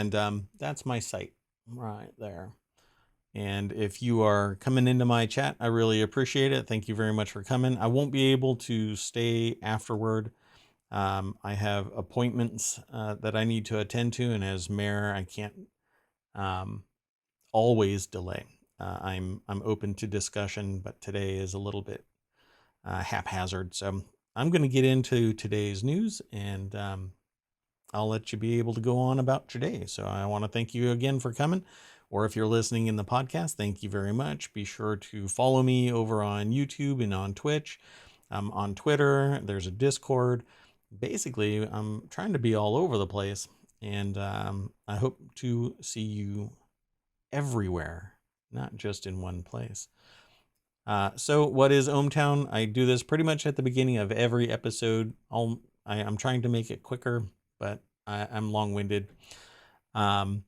And that's my site right there. And if you are coming into my chat, I really appreciate it. Thank you very much for coming. I won't be able to stay afterward. I have appointments that I need to attend to, and as mayor, I can't always delay. I'm open to discussion, but today is a little bit haphazard. So I'm going to get into today's news, and I'll let you be able to go on about your day. So I want to thank you again for coming. Or if you're listening in the podcast, thank you very much. Be sure to follow me over on YouTube and on Twitch. On Twitter, there's a Discord. Basically, I'm trying to be all over the place. And I hope to see you everywhere, not just in one place. So what is ohmTown? I do this pretty much at the beginning of every episode. I'm trying to make it quicker, but I'm long-winded. ohmTown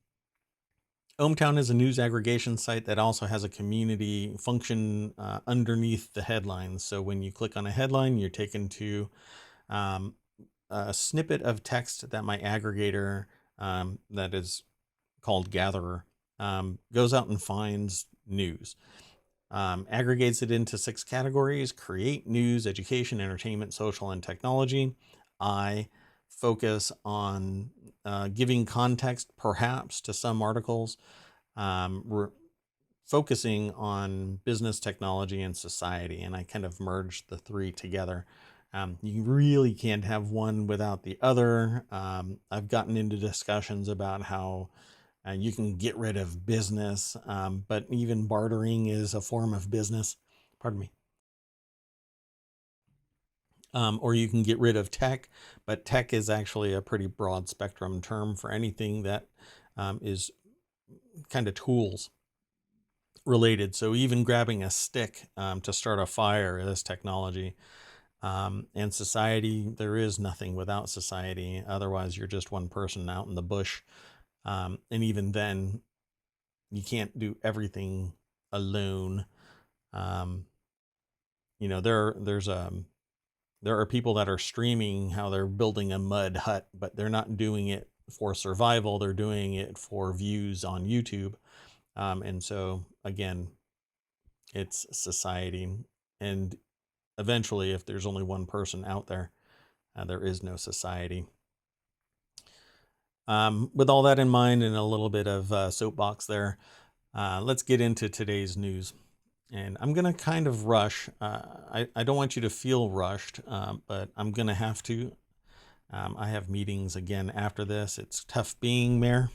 is a news aggregation site that also has a community function underneath the headlines. So when you click on a headline, you're taken to a snippet of text that my aggregator, that is called Gatherer, goes out and finds news. Aggregates it into 6 categories: create, news, education, entertainment, social, and technology. I focus on giving context perhaps to some articles. We're focusing on business, technology, and society, and I kind of merged the 3 together. You really can't have one without the other. I've gotten into discussions about how you can get rid of business, but even bartering is a form of business. Pardon me. Or you can get rid of tech, but tech is actually a pretty broad spectrum term for anything that is kind of tools related. So even grabbing a stick to start a fire is technology. And society, there is nothing without society. Otherwise, you're just one person out in the bush. And even then, you can't do everything alone. There are people that are streaming how they're building a mud hut, but they're not doing it for survival. They're doing it for views on YouTube. And so again, it's society. And eventually, if there's only one person out there, there is no society. With all that in mind and a little bit of soapbox there, let's get into today's news. And I'm going to kind of rush. I don't want you to feel rushed, but I'm going to have to. I have meetings again after this. It's tough being mayor.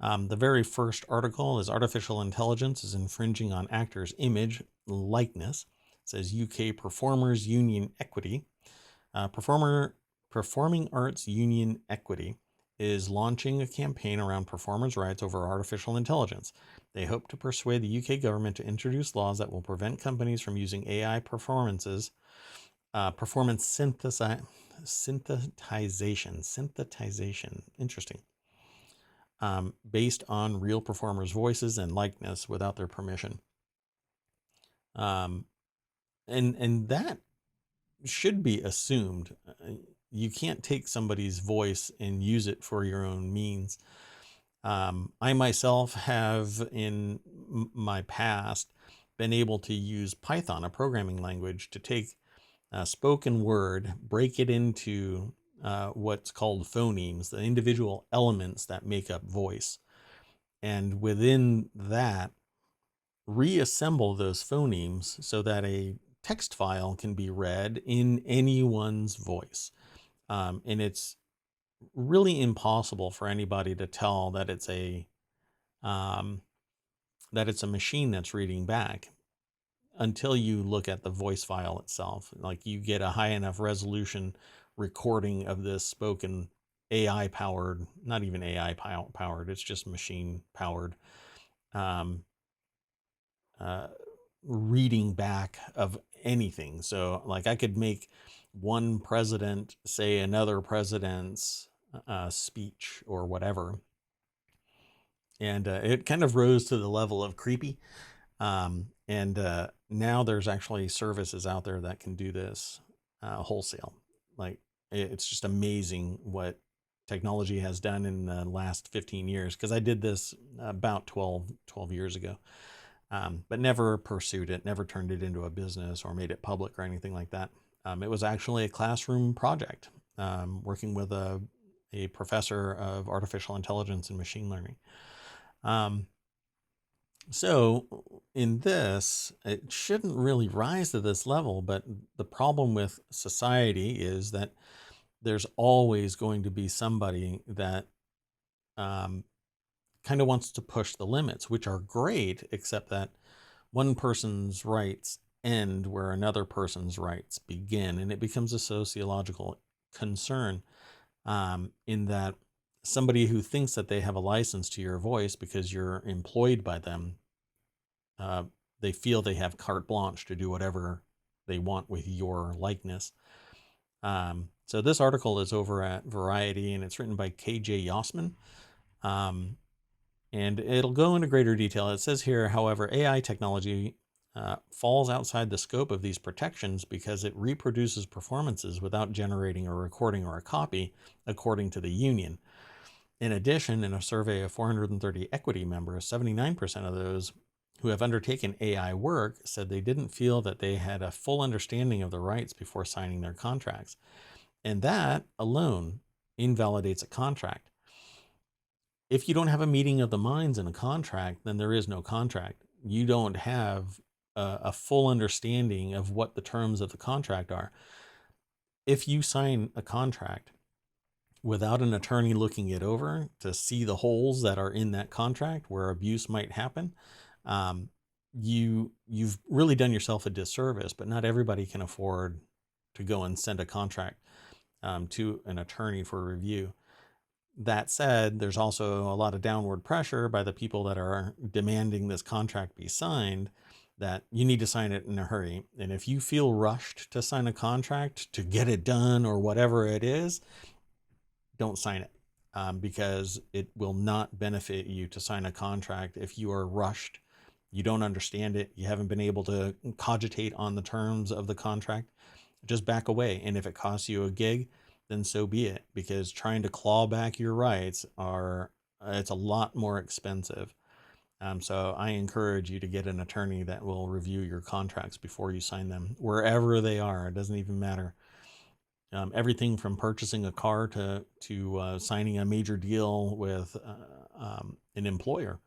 The very first article is artificial intelligence is infringing on actors' image likeness. It says UK Performers Union Equity. Performing Arts Union Equity is launching a campaign around performers' rights over artificial intelligence. They hope to persuade the UK government to introduce laws that will prevent companies from using AI performance synthesization, interesting, based on real performers' voices and likeness without their permission. And that should be assumed. You can't take somebody's voice and use it for your own means. I myself have in my past been able to use Python, a programming language, to take spoken word, break it into what's called phonemes, the individual elements that make up voice. And within that, reassemble those phonemes so that a text file can be read in anyone's voice. And it's really impossible for anybody to tell that it's a machine that's reading back until you look at the voice file itself. Like you get a high enough resolution recording of this spoken AI powered, not even AI powered, it's just machine powered reading back of anything. So like I could make one president say another president's speech or whatever. And it kind of rose to the level of creepy. And now there's actually services out there that can do this wholesale. Like it's just amazing what technology has done in the last 15 years, because I did this about 12 years ago, but never pursued it, never turned it into a business or made it public or anything like that. It was actually a classroom project, working with a professor of artificial intelligence and machine learning. So in this, it shouldn't really rise to this level, but the problem with society is that there's always going to be somebody that kind of wants to push the limits, which are great, except that one person's rights end where another person's rights begin. And it becomes a sociological concern, in that somebody who thinks that they have a license to your voice because you're employed by them, they feel they have carte blanche to do whatever they want with your likeness. So this article is over at Variety, and it's written by KJ Yossman. And it'll go into greater detail. It says here, however, AI technology falls outside the scope of these protections because it reproduces performances without generating a recording or a copy, according to the union. In addition, in a survey of 430 equity members, 79% of those who have undertaken AI work said they didn't feel that they had a full understanding of the rights before signing their contracts. And that alone invalidates a contract. If you don't have a meeting of the minds in a contract, then there is no contract. You don't have a full understanding of what the terms of the contract are. If you sign a contract without an attorney looking it over to see the holes that are in that contract where abuse might happen, you've really done yourself a disservice. But not everybody can afford to go and send a contract to an attorney for review. That said, there's also a lot of downward pressure by the people that are demanding this contract be signed, that you need to sign it in a hurry. And if you feel rushed to sign a contract to get it done or whatever it is, don't sign it, because it will not benefit you to sign a contract if you are rushed, you don't understand it, you haven't been able to cogitate on the terms of the contract. Just back away. And if it costs you a gig, then so be it, because trying to claw back your rights it's a lot more expensive. So I encourage you to get an attorney that will review your contracts before you sign them, wherever they are. It doesn't even matter. Everything from purchasing a car to signing a major deal with an employer.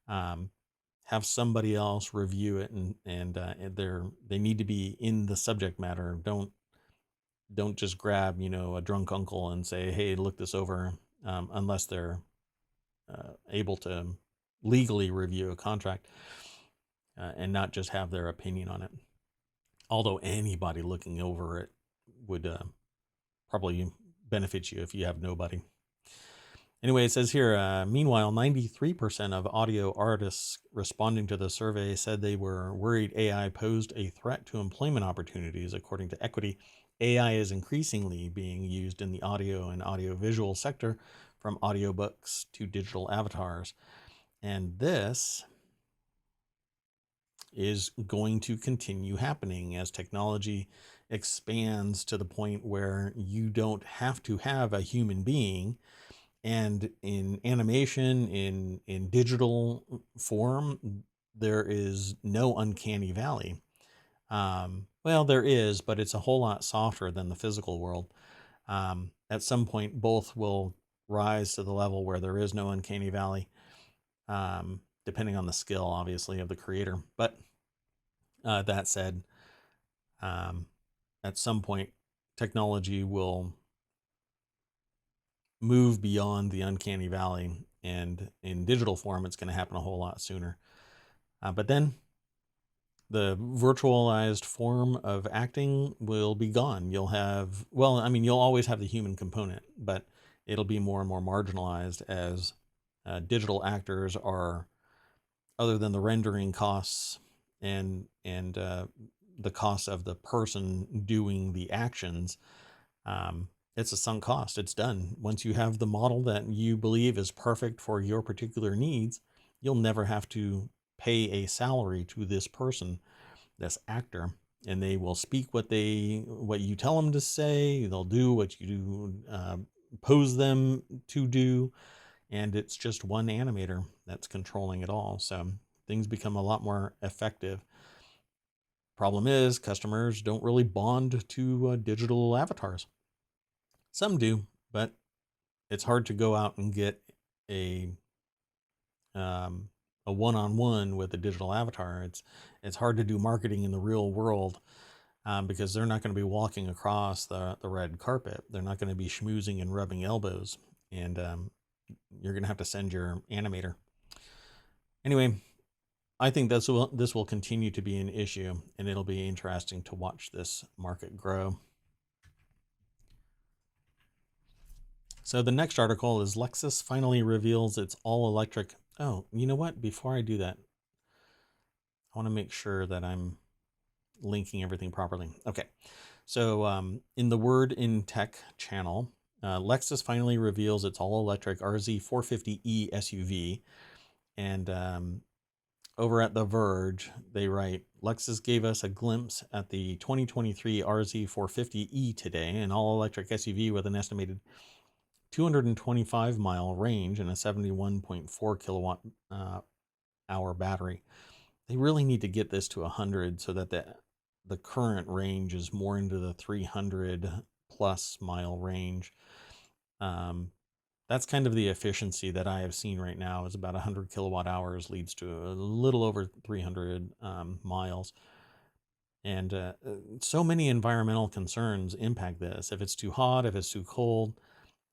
Have somebody else review it, and they need to be in the subject matter. Don't just grab, a drunk uncle and say, hey, look this over, unless they're able to legally review a contract, and not just have their opinion on it. Although anybody looking over it would probably benefit you if you have nobody. Anyway, it says here, meanwhile, 93% of audio artists responding to the survey said they were worried AI posed a threat to employment opportunities. According to Equity, AI is increasingly being used in the audio and audiovisual sector, from audiobooks to digital avatars. And this is going to continue happening as technology expands to the point where you don't have to have a human being. And in animation, in digital form, there is no uncanny valley. Well, there is, but it's a whole lot softer than the physical world. At some point, both will rise to the level where there is no uncanny valley, depending on the skill, obviously, of the creator. But that said, at some point, technology will move beyond the uncanny valley, and in digital form, it's going to happen a whole lot sooner. But then the virtualized form of acting will be gone. You'll always have the human component, but it'll be more and more marginalized as digital actors are, other than the rendering costs and the cost of the person doing the actions, it's a sunk cost. It's done. Once you have the model that you believe is perfect for your particular needs, you'll never have to pay a salary to this person, this actor, and they will speak what you tell them to say. They'll do what you pose them to do, and it's just one animator that's controlling it all. So things become a lot more effective. Problem is, customers don't really bond to digital avatars. Some do, but it's hard to go out and get a one-on-one with a digital avatar. It's hard to do marketing in the real world, because they're not going to be walking across the red carpet. They're not going to be schmoozing and rubbing elbows, and you're going to have to send your animator. Anyway, I think this will continue to be an issue, and it'll be interesting to watch this market grow. So the next article is Lexus finally reveals its all-electric. Oh, you know what? Before I do that, I want to make sure that I'm linking everything properly. Okay. So in the Word in Tech channel, Lexus finally reveals its all-electric RZ450e SUV. And over at The Verge, they write, Lexus gave us a glimpse at the 2023 RZ450e today, an all-electric SUV with an estimated 225-mile range and a 71.4 kilowatt hour battery. They really need to get this to 100 so that the current range is more into the 300 plus mile range. That's kind of the efficiency that I have seen right now, is about 100 kilowatt hours leads to a little over 300 miles. And so many environmental concerns impact this. If it's too hot, if it's too cold,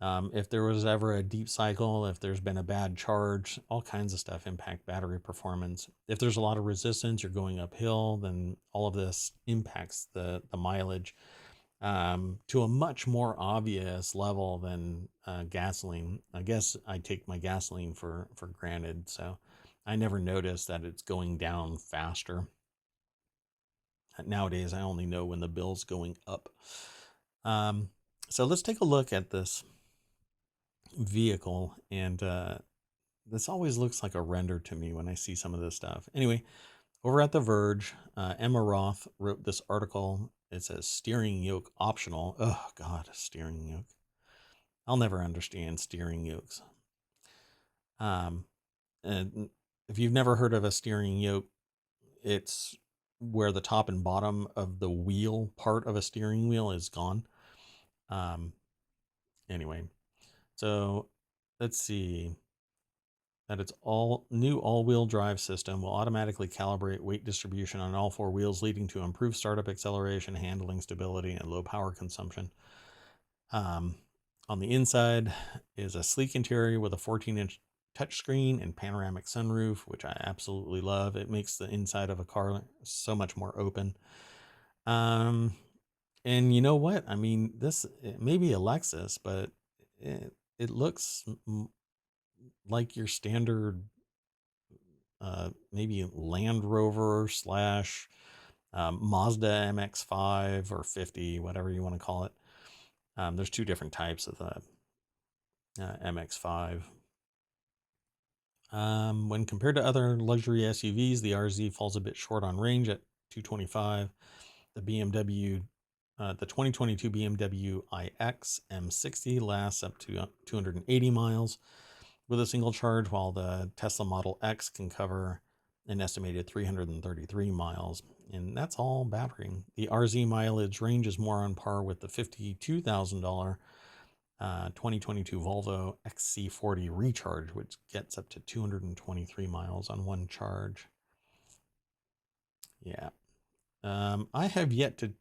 if there was ever a deep cycle, if there's been a bad charge, all kinds of stuff impact battery performance. If there's a lot of resistance, you're going uphill, then all of this impacts the mileage to a much more obvious level than gasoline. I guess I take my gasoline for granted, so I never notice that it's going down faster. Nowadays, I only know when the bill's going up. So let's take a look at this vehicle, and this always looks like a render to me when I see some of this stuff. Anyway, over at The Verge, Emma Roth wrote this article. It says steering yoke optional. Oh God, steering yoke. I'll never understand steering yokes. And if you've never heard of a steering yoke, it's where the top and bottom of the wheel part of a steering wheel is gone. Anyway, so let's see. That its all-wheel drive system will automatically calibrate weight distribution on all four wheels, leading to improved startup acceleration, handling stability, and low power consumption. On the inside is a sleek interior with a 14-inch touchscreen and panoramic sunroof, which I absolutely love. It makes the inside of a car so much more open. And you know what? I mean, it may be a Lexus, but it looks like your standard maybe Land Rover slash Mazda MX-5 or 50, whatever you want to call it. There's two different types of the MX-5. When compared to other luxury SUVs, the RZ falls a bit short on range at 225. The 2022 BMW iX M60 lasts up to 280 miles with a single charge, while the Tesla Model X can cover an estimated 333 miles, and that's all battery. The RZ mileage range is more on par with the $52,000 2022 Volvo XC40 Recharge, which gets up to 223 miles on one charge. Yeah. I have yet to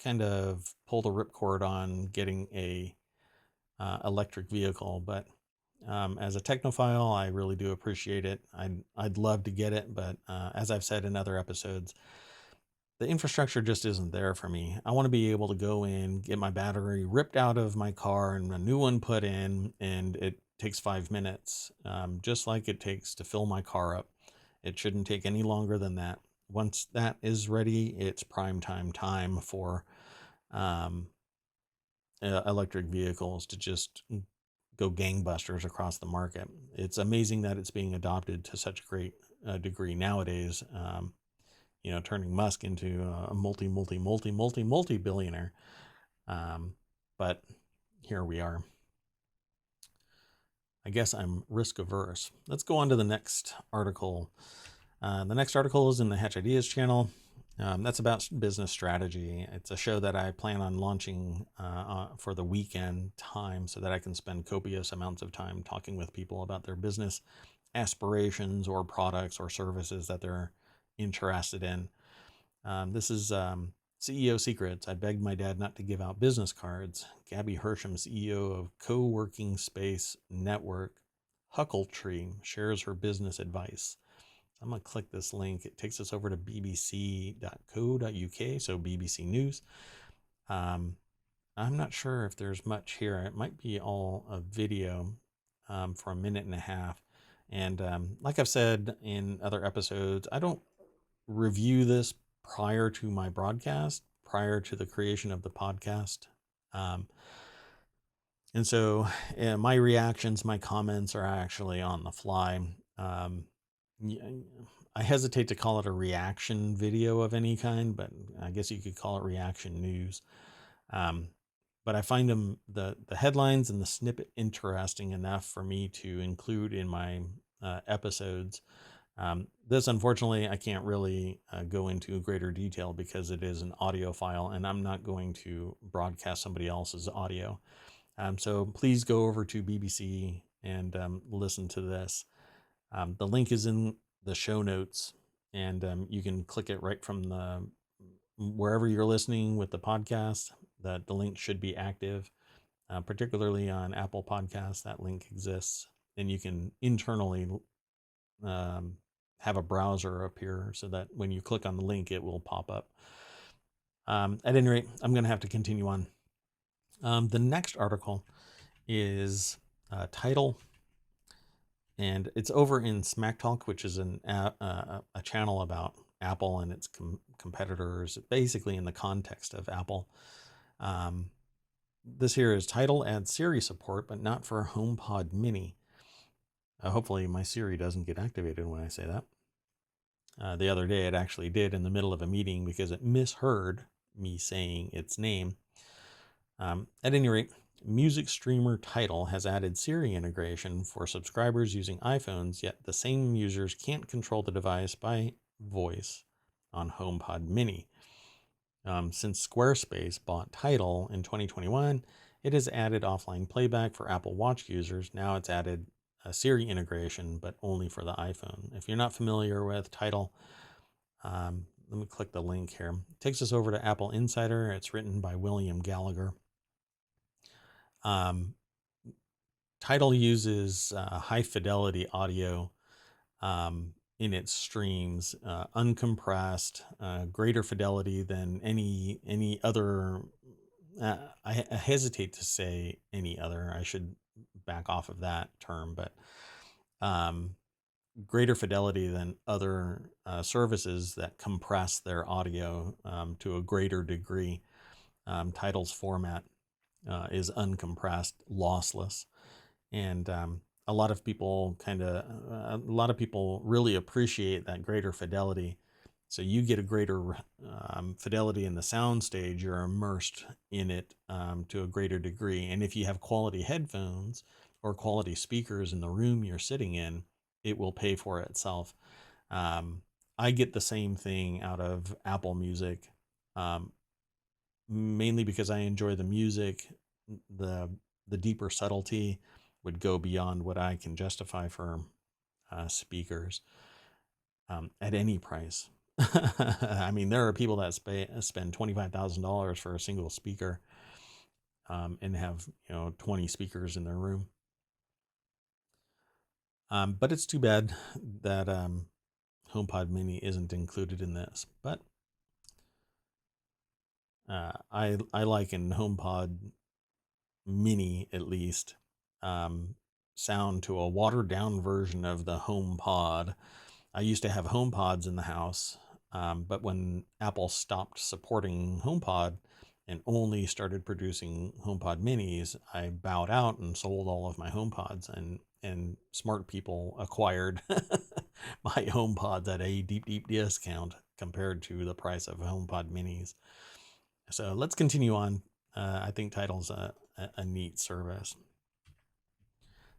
kind of pull the ripcord on getting a electric vehicle, but as a technophile, I really do appreciate it. I'd love to get it, but as I've said in other episodes, the infrastructure just isn't there for me. I want to be able to go in, get my battery ripped out of my car and a new one put in, and it takes 5 minutes, just like it takes to fill my car up. It shouldn't take any longer than that. Once that is ready, it's prime time for electric vehicles to just go gangbusters across the market. It's amazing that it's being adopted to such a great degree nowadays. Turning Musk into a multi-billionaire. But here we are. I guess I'm risk averse. Let's go on to the next article. The next article is in the Hatch Ideas channel. That's about business strategy. It's a show that I plan on launching for the weekend time so that I can spend copious amounts of time talking with people about their business aspirations or products or services that they're interested in. This is CEO Secrets. I begged my dad not to give out business cards. Gabby Hersham, CEO of Co-working Space Network Huckletree, shares her business advice. I'm going to click this link. It takes us over to bbc.co.uk, so BBC News. I'm not sure if there's much here. It might be all a video for a minute and a half. And like I've said in other episodes, I don't review this prior to my broadcast, prior to the creation of the podcast. And so my reactions, my comments are actually on the fly. I hesitate to call it a reaction video of any kind, but I guess you could call it reaction news. But I find the headlines and the snippet interesting enough for me to include in my episodes. This, unfortunately, I can't really go into greater detail because it is an audio file, and I'm not going to broadcast somebody else's audio. So please go over to BBC and listen to this. The link is in the show notes, and you can click it right from wherever you're listening with the podcast. The link should be active, particularly on Apple Podcasts. That link exists, and you can internally have a browser appear so that when you click on the link, it will pop up. At any rate, I'm going to have to continue on. The next article is Title, and it's over in Smack Talk, which is a channel about Apple and its competitors, basically in the context of Apple. This here is Title adds Siri support, but not for HomePod Mini. Hopefully my Siri doesn't get activated when I say that. The other day it actually did in the middle of a meeting because it misheard me saying its name. At any rate, music streamer Tidal has added Siri integration for subscribers using iPhones, yet the same users can't control the device by voice on HomePod Mini. Since Squarespace bought Tidal in 2021, it has added offline playback for Apple Watch users. Now it's added a Siri integration, but only for the iPhone. If you're not familiar with Tidal, let me click the link here. It takes us over to Apple Insider. It's written by William Gallagher. Tidal uses high fidelity audio in its streams, uncompressed, greater fidelity than any other. I hesitate to say any other. I should back off of that term, but greater fidelity than other services that compress their audio to a greater degree. Tidal's format is uncompressed, lossless, and a lot of people really appreciate that greater fidelity. So you get a greater fidelity in the sound stage. You're immersed in it to a greater degree. And if you have quality headphones or quality speakers in the room you're sitting in, it will pay for itself. I get the same thing out of Apple Music, mainly because I enjoy the music. The deeper subtlety would go beyond what I can justify for speakers at any price. I mean, there are people that spend $25,000 for a single speaker and have 20 speakers in their room. But it's too bad that HomePod Mini isn't included in this. But I liken HomePod Mini, at least, sound to a watered down version of the HomePod. I used to have HomePods in the house, but when Apple stopped supporting HomePod and only started producing HomePod Minis, I bowed out and sold all of my HomePods, and smart people acquired my HomePods at a deep discount compared to the price of HomePod Minis. So let's continue on. I think Tidal's a neat service.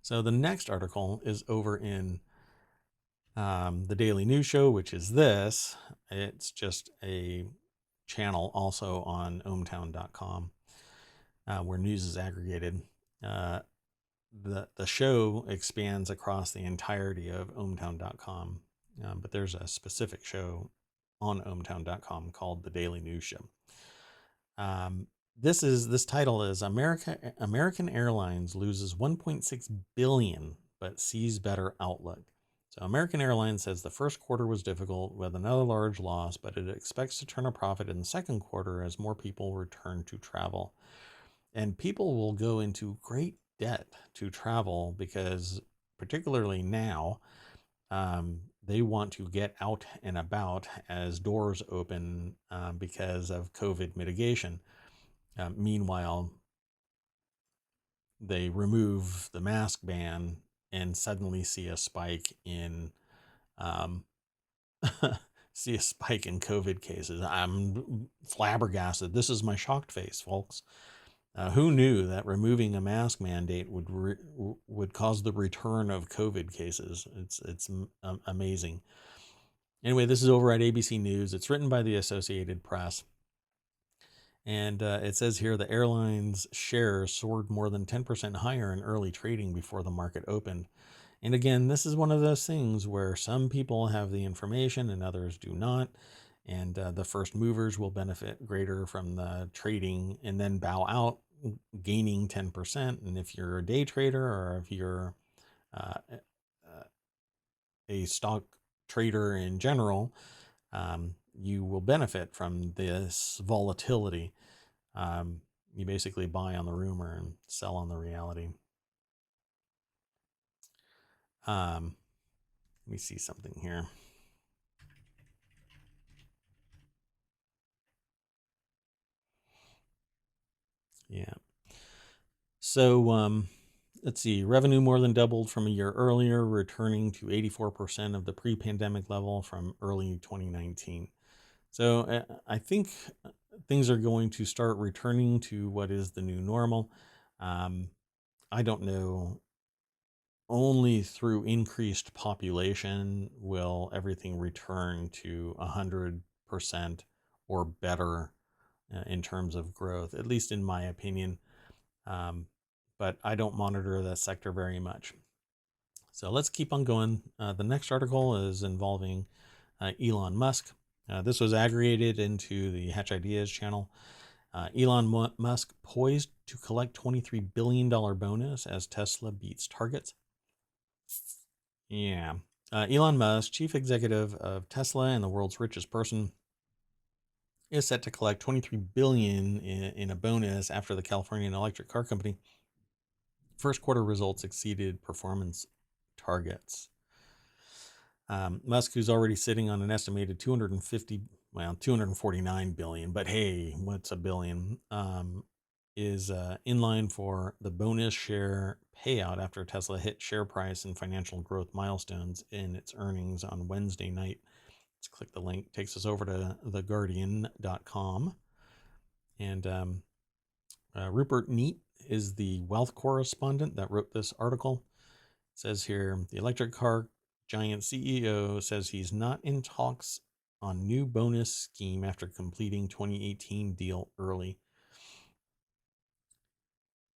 So the next article is over in the Daily News Show, which is this. It's just a channel also on ohmtown.com where news is aggregated. The show expands across the entirety of ohmtown.com, but there's a specific show on ohmtown.com called the Daily News Show. This title is American Airlines loses 1.6 billion but sees better outlook. So American Airlines says the first quarter was difficult with another large loss, but it expects to turn a profit in the second quarter as more people return to travel. And people will go into great debt to travel because, particularly now, they want to get out and about as doors open because of COVID mitigation. Meanwhile, they remove the mask ban and suddenly see a spike in COVID cases. I'm flabbergasted. This is my shocked face, folks. Who knew that removing a mask mandate would cause the return of COVID cases? It's amazing. Anyway, this is over at ABC News. It's written by the Associated Press. And it says here the airline's shares soared more than 10% higher in early trading before the market opened. And again, this is one of those things where some people have the information and others do not. And the first movers will benefit greater from the trading and then bow out, gaining 10%. And if you're a day trader or if you're a stock trader in general, you will benefit from this volatility. You basically buy on the rumor and sell on the reality. Let me see something here. Yeah. So let's see. Revenue more than doubled from a year earlier, returning to 84% of the pre-pandemic level from early 2019. So I think things are going to start returning to what is the new normal. I don't know. Only through increased population will everything return to 100% or better in terms of growth, at least in my opinion. But I don't monitor that sector very much. So let's keep on going. The next article is involving Elon Musk. This was aggregated into the Hatch Ideas channel. Elon Musk poised to collect $23 billion bonus as Tesla beats targets. Yeah. Elon Musk, chief executive of Tesla and the world's richest person, is set to collect $23 billion in a bonus after the Californian electric car company first quarter results exceeded performance targets. Musk, who's already sitting on an estimated 249 billion, but hey, what's a billion? Is in line for the bonus share payout after Tesla hit share price and financial growth milestones in its earnings on Wednesday night. Let's click the link. Takes us over to theguardian.com. And Rupert Neat is the wealth correspondent that wrote this article. It says here, the electric car giant CEO says he's not in talks on new bonus scheme after completing 2018 deal early.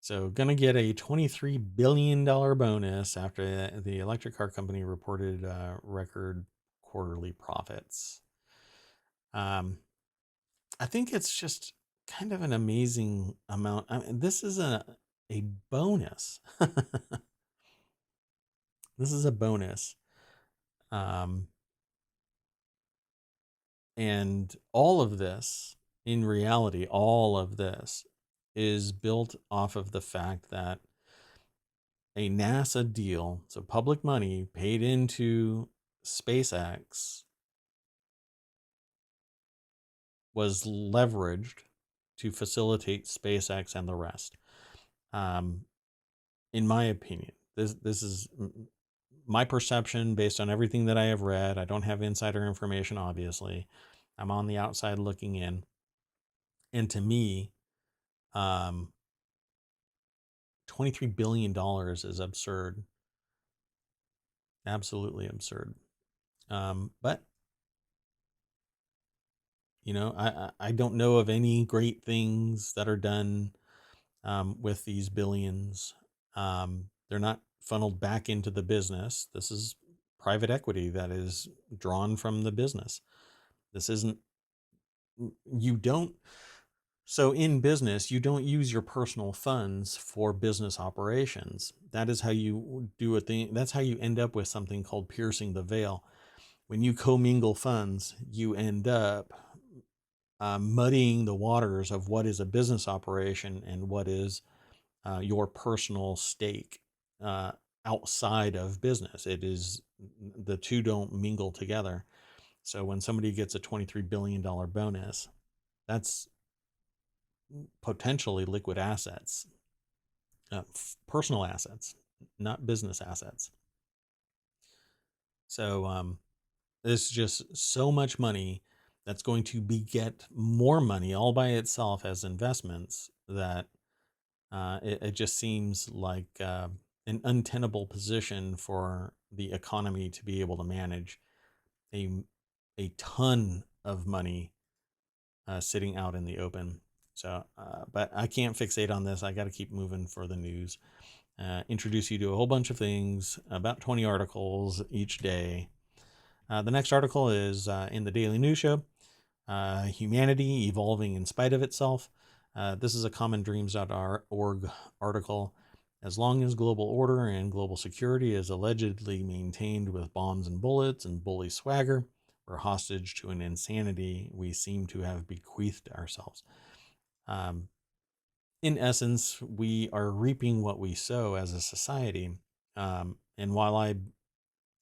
So going to get a $23 billion bonus after the electric car company reported record quarterly profits. I think it's just kind of an amazing amount. I mean, this is a bonus. This is a bonus. And all of this, in reality, all of this is built off of the fact that a NASA deal, so public money paid into SpaceX, was leveraged to facilitate SpaceX and the rest. In my opinion, this is my perception based on everything that I have read. I don't have insider information, obviously. I'm on the outside looking in. And to me, $23 $23 billion is absurd. Absolutely absurd. But, you know, I don't know of any great things that are done with these billions. They're not funneled back into the business. This is private equity that is drawn from the business. This isn't, you don't, so in business, you don't use your personal funds for business operations. That is how you do a thing. That's how you end up with something called piercing the veil. When you commingle funds, you end up muddying the waters of what is a business operation and what is your personal stake outside of business. It is, the two don't mingle together. So when somebody gets a $23 billion bonus, that's potentially liquid assets, personal assets, not business assets. So there's just so much money that's going to beget more money all by itself as investments that it just seems like an untenable position for the economy to be able to manage a ton of money sitting out in the open. So, but I can't fixate on this. I got to keep moving for the news. Introduce you to a whole bunch of things, about 20 articles each day. The next article is in the Daily News Show, Humanity Evolving in Spite of Itself. This is a commondreams.org article. As long as global order and global security is allegedly maintained with bombs and bullets and bully swagger, we're hostage to an insanity we seem to have bequeathed ourselves. In essence, we are reaping what we sow as a society. And while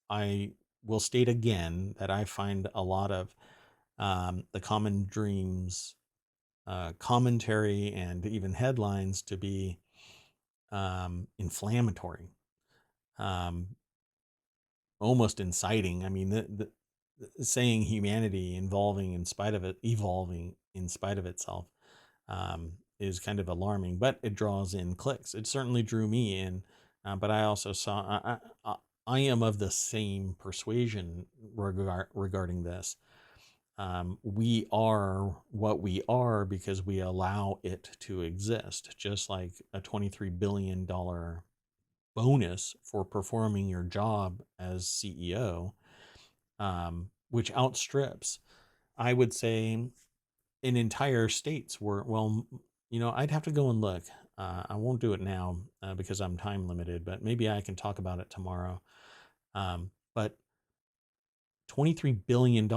I will state again that I find a lot of the Common Dreams commentary and even headlines to be inflammatory, almost inciting. I mean, the saying humanity evolving in spite of itself is kind of alarming, but it draws in clicks. It certainly drew me in, but I also saw I am of the same persuasion regarding this. We are what we are because we allow it to exist, just like a $23 billion bonus for performing your job as CEO, which outstrips, I would say, in entire states where, well, you know, I'd have to go and look. I won't do it now because I'm time limited, but maybe I can talk about it tomorrow. But $23 billion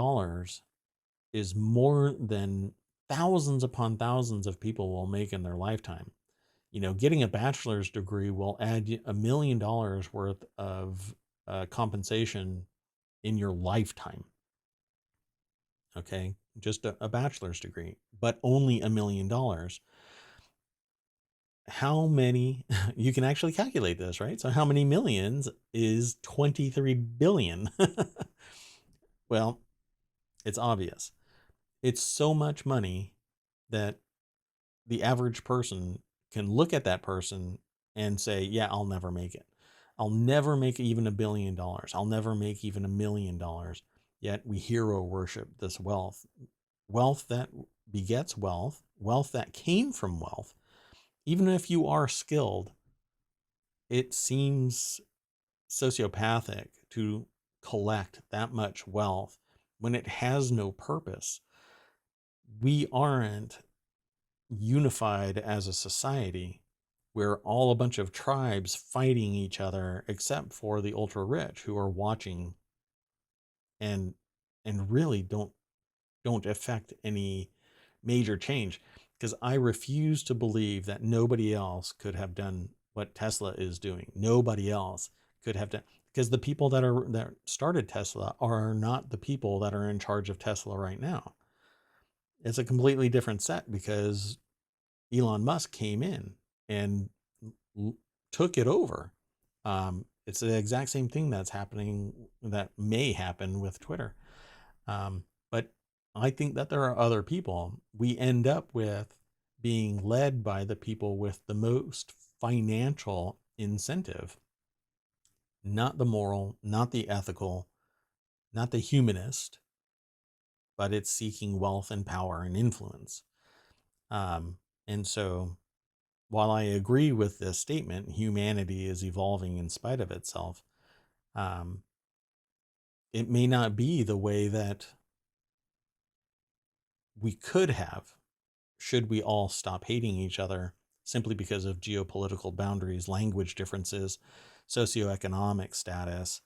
is more than thousands upon thousands of people will make in their lifetime. You know, getting a bachelor's degree will add $1 million worth of compensation in your lifetime. Okay, just a bachelor's degree, but only $1 million. How many, you can actually calculate this, right? So how many millions is 23 billion? Well, it's obvious. It's so much money that the average person can look at that person and say, yeah, I'll never make it. I'll never make even $1 billion. I'll never make even $1 million. Yet we hero worship this wealth that begets wealth that came from wealth. Even if you are skilled, it seems sociopathic to collect that much wealth when it has no purpose. We aren't unified as a society. We're all a bunch of tribes fighting each other, except for the ultra rich who are watching and really don't affect any major change. Because I refuse to believe that nobody else could have done what Tesla is doing. Nobody else could have done, because the people that started Tesla are not the people that are in charge of Tesla right now. It's a completely different set because Elon Musk came in and took it over. It's the exact same thing that's happening, that may happen with Twitter. But I think that there are other people. We end up with being led by the people with the most financial incentive, not the moral, not the ethical, not the humanist, but it's seeking wealth and power and influence. And so while I agree with this statement, humanity is evolving in spite of itself, um, it may not be the way that we could have should we all stop hating each other simply because of geopolitical boundaries, language differences, socioeconomic status,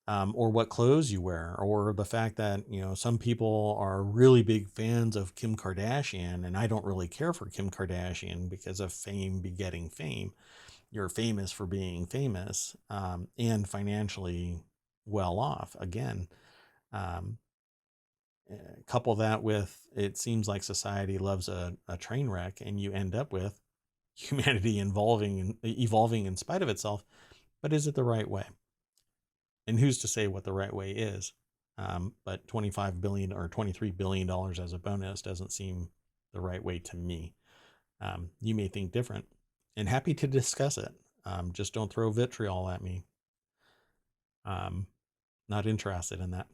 or what clothes you wear, or the fact that, some people are really big fans of Kim Kardashian, and I don't really care for Kim Kardashian because of fame begetting fame. You're famous for being famous, and financially well off. Again, um, couple that with, it seems like society loves a train wreck, and you end up with humanity evolving in spite of itself. But is it the right way? And who's to say what the right way is? But 25 billion or $23 billion as a bonus doesn't seem the right way to me. You may think different, and happy to discuss it. Just don't throw vitriol at me. Not interested in that.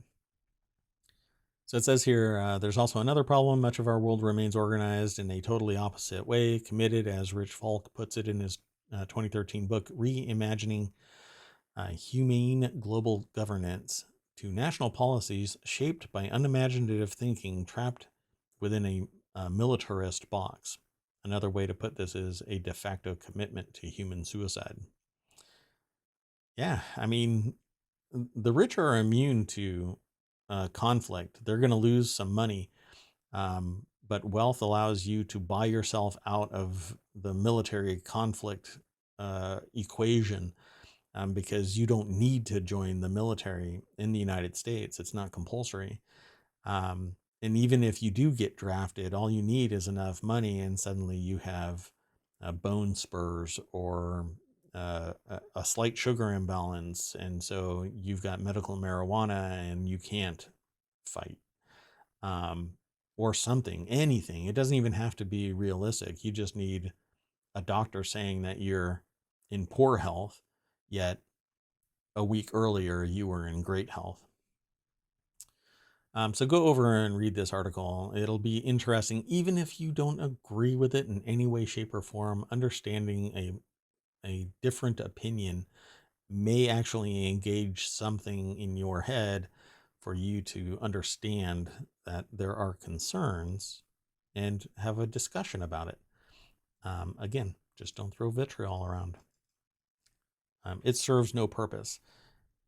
So it says here, there's also another problem. Much of our world remains organized in a totally opposite way, committed, as Rich Falk puts it in his 2013 book, Reimagining Humane Global Governance, to national policies shaped by unimaginative thinking trapped within a militarist box. Another way to put this is a de facto commitment to human suicide. Yeah, I mean, the rich are immune to conflict. They're going to lose some money, but wealth allows you to buy yourself out of the military conflict equation, because you don't need to join the military in the United States. It's not compulsory. And even if you do get drafted, all you need is enough money, and suddenly you have bone spurs or a slight sugar imbalance. And so you've got medical marijuana and you can't fight, or something, anything. It doesn't even have to be realistic. You just need a doctor saying that you're in poor health, yet a week earlier you were in great health. So go over and read this article. It'll be interesting, even if you don't agree with it in any way, shape, or form. Understanding a different opinion may actually engage something in your head for you to understand that there are concerns and have a discussion about it. Again, just don't throw vitriol around. It serves no purpose.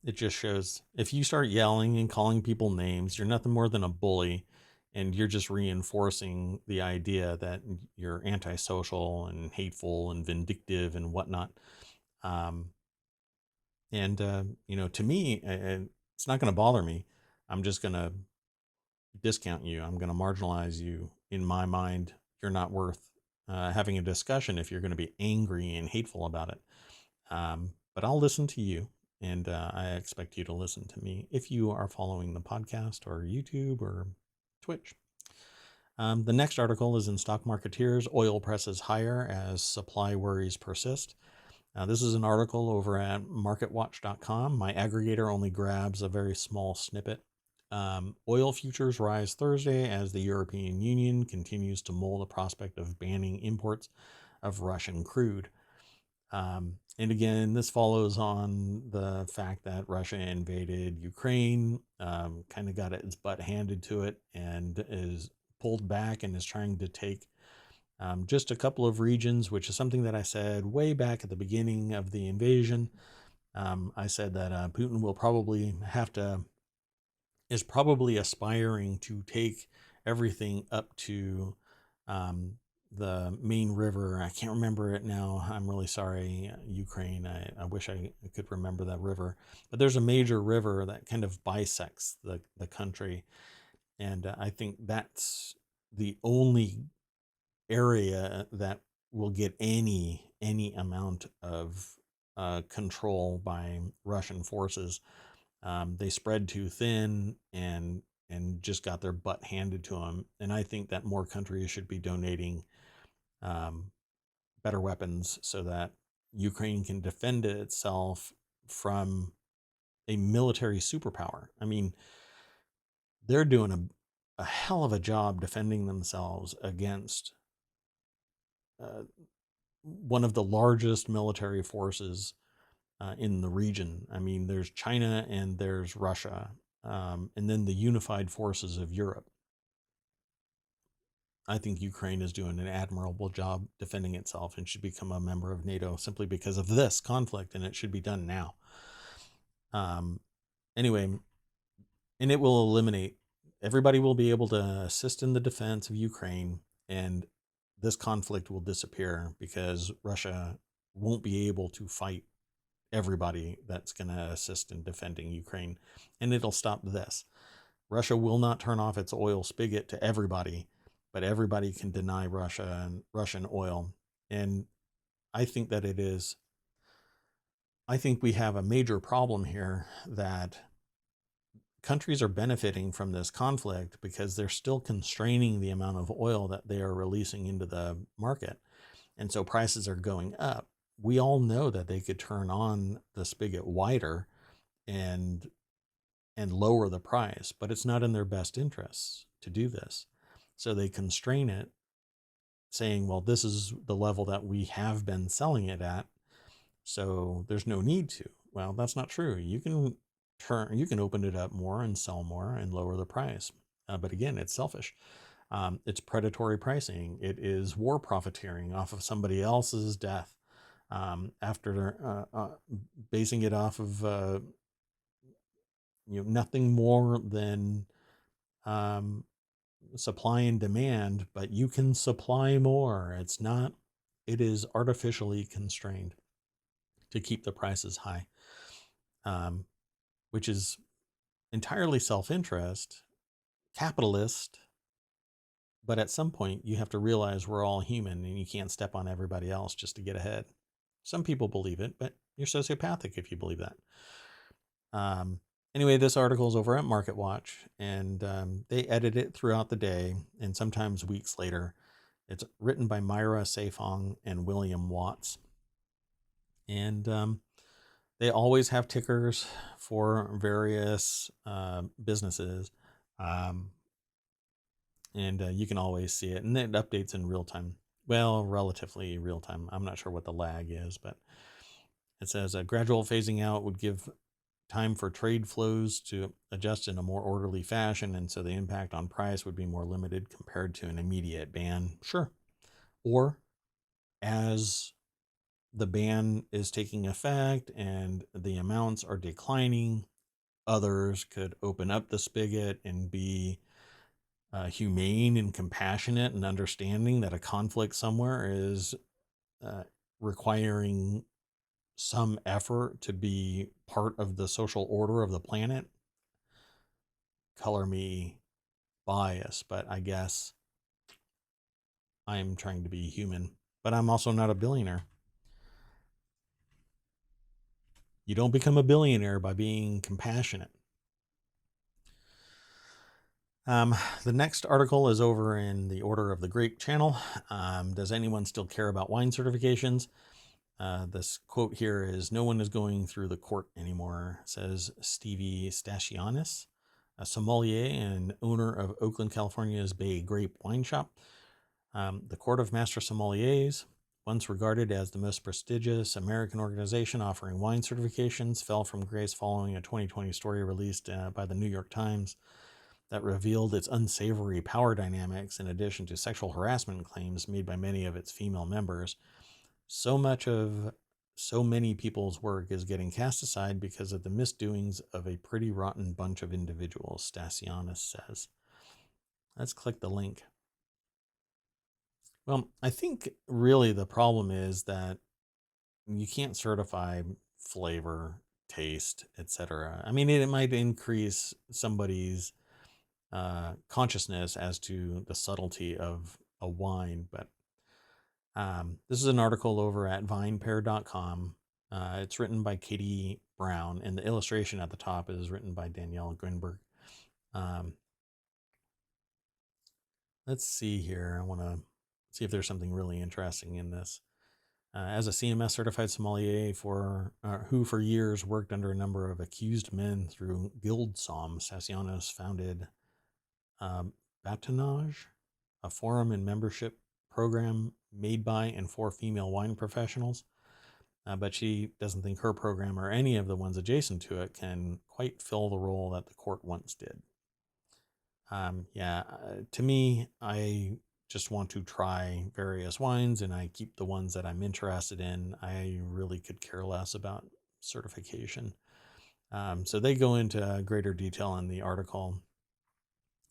It just shows if you start yelling and calling people names, you're nothing more than a bully, and you're just reinforcing the idea that you're antisocial and hateful and vindictive and whatnot. To me, it's not going to bother me. I'm just going to discount you. I'm going to marginalize you. In my mind, you're not worth having a discussion if you're going to be angry and hateful about it. But I'll listen to you. And I expect you to listen to me if you are following the podcast or YouTube or Twitch. The next article is in Stock Marketeers. Oil presses higher as supply worries persist. This is an article over at marketwatch.com. My aggregator only grabs a very small snippet. Oil futures rise Thursday as the European Union continues to mull the prospect of banning imports of Russian crude. And again, this follows on the fact that Russia invaded Ukraine, kind of got its butt handed to it, and is pulled back and is trying to take just a couple of regions, which is something that I said way back at the beginning of the invasion. I said that Putin will probably is probably aspiring to take everything up to the main river. I can't remember it now. I'm really sorry, Ukraine. I wish I could remember that river. But there's a major river that kind of bisects the country. And I think that's the only area that will get any amount of control by Russian forces. They spread too thin and just got their butt handed to them. And I think that more countries should be donating better weapons so that Ukraine can defend itself from a military superpower. I mean, they're doing a hell of a job defending themselves against uh, one of the largest military forces in the region. I mean, there's China and there's Russia, and then the unified forces of Europe. I think Ukraine is doing an admirable job defending itself and should become a member of NATO simply because of this conflict, and it should be done now. Anyway, and it will eliminate, everybody will be able to assist in the defense of Ukraine, and this conflict will disappear because Russia won't be able to fight everybody that's going to assist in defending Ukraine, and it'll stop this. Russia will not turn off its oil spigot to everybody, but everybody can deny Russia and Russian oil. And I think that it is, I think we have a major problem here that countries are benefiting from this conflict because they're still constraining the amount of oil that they are releasing into the market. And so prices are going up. We all know that they could turn on the spigot wider and lower the price, but it's not in their best interests to do this. So they constrain it, saying, well, this is the level that we have been selling it at, so there's no need to. Well, that's not true. You can open it up more and sell more and lower the price. But again, it's selfish. It's predatory pricing. It is war profiteering off of somebody else's death, after basing it off of nothing more than supply and demand. But you can supply more. It's not. It is artificially constrained to keep the prices high, which is entirely self-interest, capitalist. But at some point, you have to realize we're all human and you can't step on everybody else just to get ahead. Some people believe it, but you're sociopathic if you believe that. Anyway, this article is over at MarketWatch, and they edit it throughout the day and sometimes weeks later. It's written by Myra Safong and William Watts. And they always have tickers for various businesses. And you can always see it. And it updates in real time. Well, relatively real time. I'm not sure what the lag is, but it says a gradual phasing out would give time for trade flows to adjust in a more orderly fashion, and so the impact on price would be more limited compared to an immediate ban. Sure. Or as the ban is taking effect and the amounts are declining, others could open up the spigot and be humane and compassionate and understanding that a conflict somewhere is requiring some effort to be part of the social order of the planet. Color me biased, but I guess I'm trying to be human. But I'm also not a billionaire. You don't become a billionaire by being compassionate. The next article is over in the Order of the Grape channel. Does anyone still care about wine certifications? This quote here is, no one is going through the court anymore, says Stevie Stachianis, a sommelier and owner of Oakland, California's Bay Grape Wine Shop. The Court of Master Sommeliers, once regarded as the most prestigious American organization offering wine certifications, fell from grace following a 2020 story released by the New York Times that revealed its unsavory power dynamics in addition to sexual harassment claims made by many of its female members. So many people's work is getting cast aside because of the misdoings of a pretty rotten bunch of individuals, Stasianis says. Let's click the link. Well, I think really the problem is that you can't certify flavor, taste, etc. I mean, it might increase somebody's consciousness as to the subtlety of a wine, but this is an article over at vinepair.com. It's written by Katie Brown, and the illustration at the top is written by Danielle Grinberg. Let's see here. I want to see if there's something really interesting in this. As a CMS certified sommelier who for years worked under a number of accused men through Guild Somm, Sassianos founded Batonnage, a forum and membership program made by and for female wine professionals. But she doesn't think her program or any of the ones adjacent to it can quite fill the role that the court once did. To me, I just want to try various wines and I keep the ones that I'm interested in. I really could care less about certification. So they go into greater detail in the article.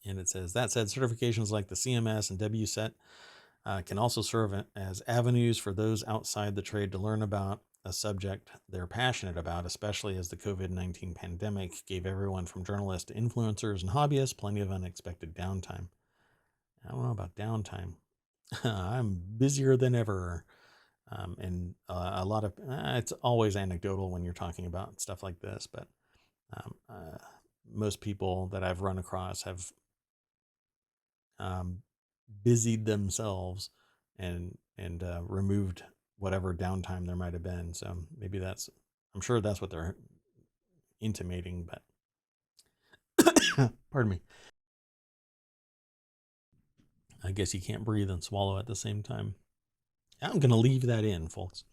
And it says, that said, certifications like the CMS and WSET can also serve as avenues for those outside the trade to learn about a subject they're passionate about, especially as the COVID-19 pandemic gave everyone from journalists to influencers and hobbyists plenty of unexpected downtime. I don't know about downtime. I'm busier than ever. And a lot of it's always anecdotal when you're talking about stuff like this, but most people that I've run across have busied themselves and removed whatever downtime there might have been. So maybe I'm sure that's what they're intimating, but pardon me. I guess you can't breathe and swallow at the same time. I'm going to leave that in, folks.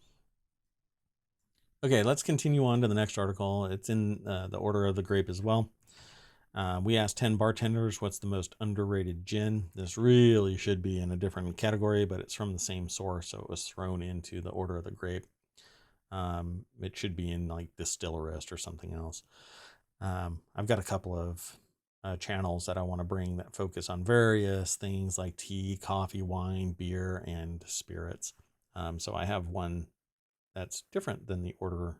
Okay, let's continue on to the next article. It's in the Order of the Grape as well. We asked 10 bartenders what's the most underrated gin. This really should be in a different category, but it's from the same source, so it was thrown into the Order of the Grape. It should be in like Distillerist or something else. I've got a couple of channels that I want to bring that focus on various things like tea, coffee, wine, beer, and spirits. So I have one that's different than the Order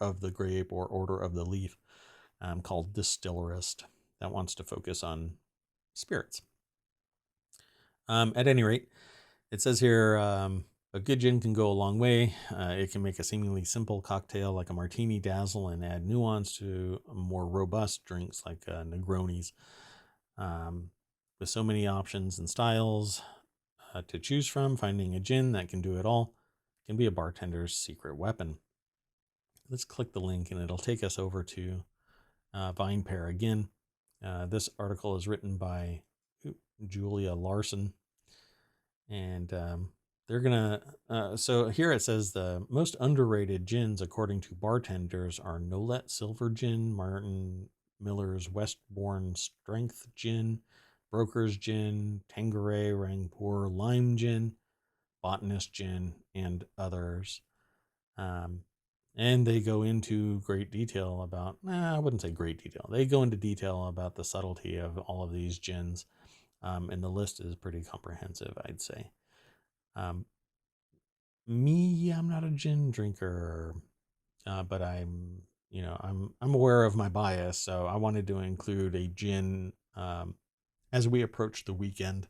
of the Grape or Order of the Leaf, called Distillerist, that wants to focus on spirits. At any rate, it says here, a good gin can go a long way. It can make a seemingly simple cocktail like a martini dazzle and add nuance to more robust drinks like Negronis. With so many options and styles to choose from, finding a gin that can do it all can be a bartender's secret weapon. Let's click the link and it'll take us over to VinePair again. This article is written by Julia Larson, and they're gonna. So here it says the most underrated gins, according to bartenders, are Nolet Silver Gin, Martin Miller's Westbourne Strength Gin, Broker's Gin, Tanqueray Rangpur Lime Gin, Botanist Gin, and others. And they go into great detail about, I wouldn't say great detail. They go into detail about the subtlety of all of these gins. And the list is pretty comprehensive, I'd say. I'm not a gin drinker, but I'm aware of my bias. So I wanted to include a gin as we approach the weekend.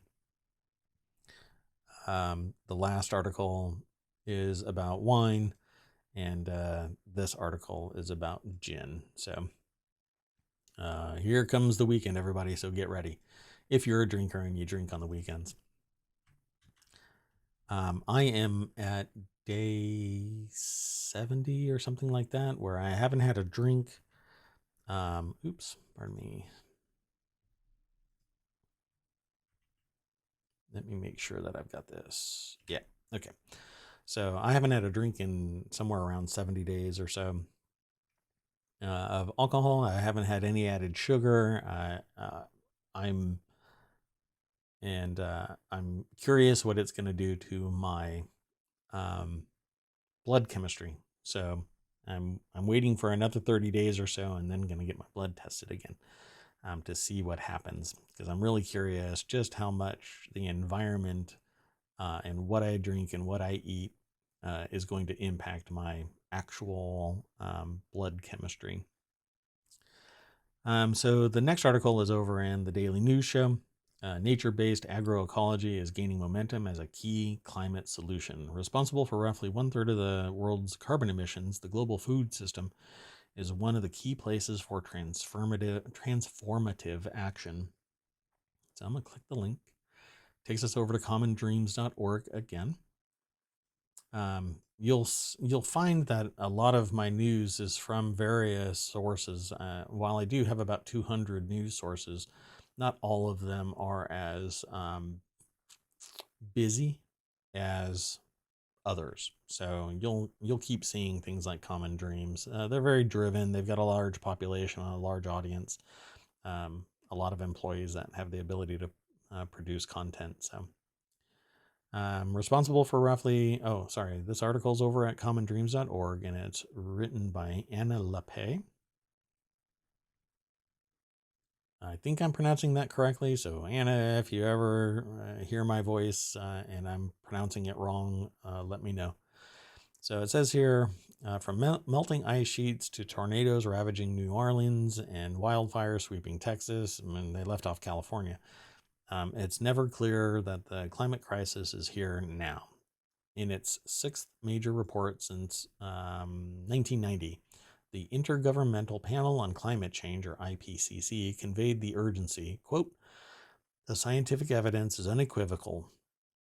The last article is about wine. And this article is about gin. So here comes the weekend, everybody. So get ready if you're a drinker and you drink on the weekends. I am at day 70 or something like that, where I haven't had a drink. Oops, pardon me. Let me make sure that I've got this. Yeah, okay. So I haven't had a drink in somewhere around 70 days or so of alcohol. I haven't had any added sugar. I'm curious what it's going to do to my blood chemistry. So I'm waiting for another 30 days or so, and then going to get my blood tested again to see what happens, because I'm really curious just how much the environment and what I drink and what I eat is going to impact my actual blood chemistry. So the next article is over in the Daily News Show. Nature-based agroecology is gaining momentum as a key climate solution. Responsible for roughly 1/3 of the world's carbon emissions, the global food system is one of the key places for transformative action. So I'm going to click the link. Takes us over to commondreams.org again. You'll find that a lot of my news is from various sources. While I do have about 200 news sources, not all of them are as busy as others. So you'll keep seeing things like Common Dreams. They're very driven. They've got a large population, a large audience, a lot of employees that have the ability to produce content. So I'm responsible for roughly, this article's over at commondreams.org and it's written by Anna Lapay. I think I'm pronouncing that correctly. So Anna, if you ever hear my voice and I'm pronouncing it wrong, let me know. So it says here, from melting ice sheets to tornadoes ravaging New Orleans and wildfires sweeping Texas, and they left off California. It's never clear that the climate crisis is here now. In its sixth major report since 1990, the Intergovernmental Panel on Climate Change, or IPCC, conveyed the urgency, quote, "The scientific evidence is unequivocal.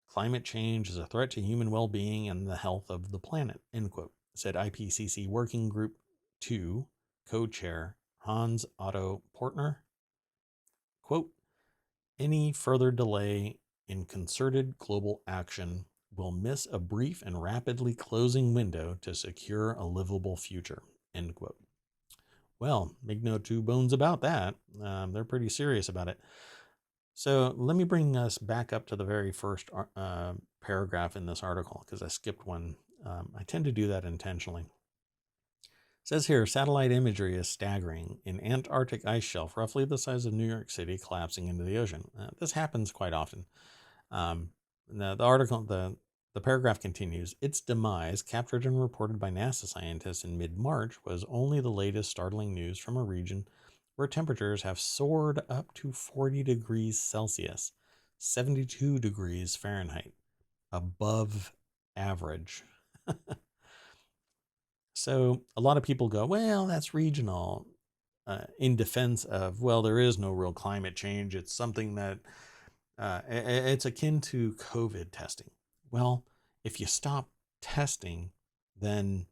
Climate change is a threat to human well-being and the health of the planet," end quote, said IPCC Working Group 2 co-chair Hans Otto Portner. Quote, "Any further delay in concerted global action will miss a brief and rapidly closing window to secure a livable future," end quote. Well, make no two bones about that. They're pretty serious about it. So let me bring us back up to the very first paragraph in this article, because I skipped one. I tend to do that intentionally. It says here, satellite imagery is staggering. An Antarctic ice shelf, roughly the size of New York City, collapsing into the ocean. This happens quite often. The paragraph continues. Its demise, captured and reported by NASA scientists in mid-March, was only the latest startling news from a region where temperatures have soared up to 40 degrees Celsius, 72 degrees Fahrenheit, above average. So a lot of people go, well, that's regional, in defense of, well, there is no real climate change. It's something that it's akin to COVID testing. Well, if you stop testing, then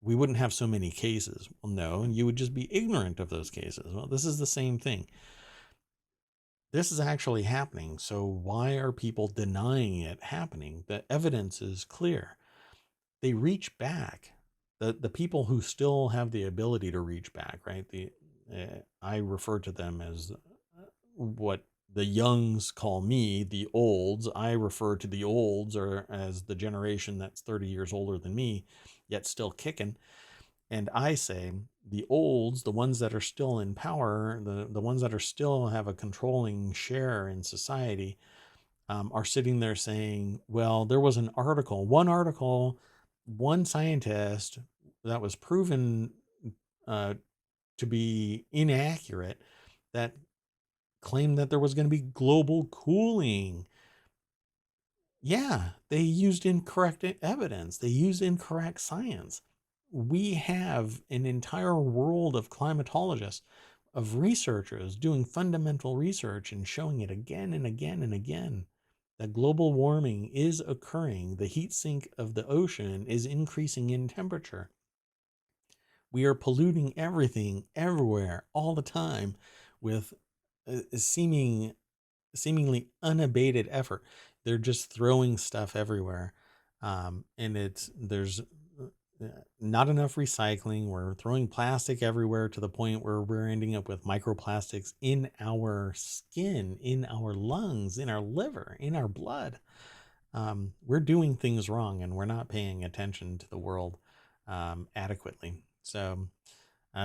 we wouldn't have so many cases. Well, no, you would just be ignorant of those cases. Well, this is the same thing. This is actually happening. So why are people denying it happening? The evidence is clear. They reach back. The people who still have the ability to reach back, right? I refer to them as what the youngs call me, the olds. I refer to the olds or as the generation that's 30 years older than me, yet still kicking. And I say the olds, the ones that are still in power, the ones that are still have a controlling share in society, are sitting there saying, well, there was one article, one scientist that was proven to be inaccurate that claimed that there was going to be global cooling. Yeah, they used incorrect evidence. They used incorrect science. We have an entire world of climatologists, of researchers doing fundamental research and showing it again and again and again that global warming is occurring. The heat sink of the ocean is increasing in temperature. We are polluting everything, everywhere, all the time with seemingly unabated effort. They're just throwing stuff everywhere. And there's not enough recycling. We're throwing plastic everywhere to the point where we're ending up with microplastics in our skin, in our lungs, in our liver, in our blood. We're doing things wrong and we're not paying attention to the world adequately. So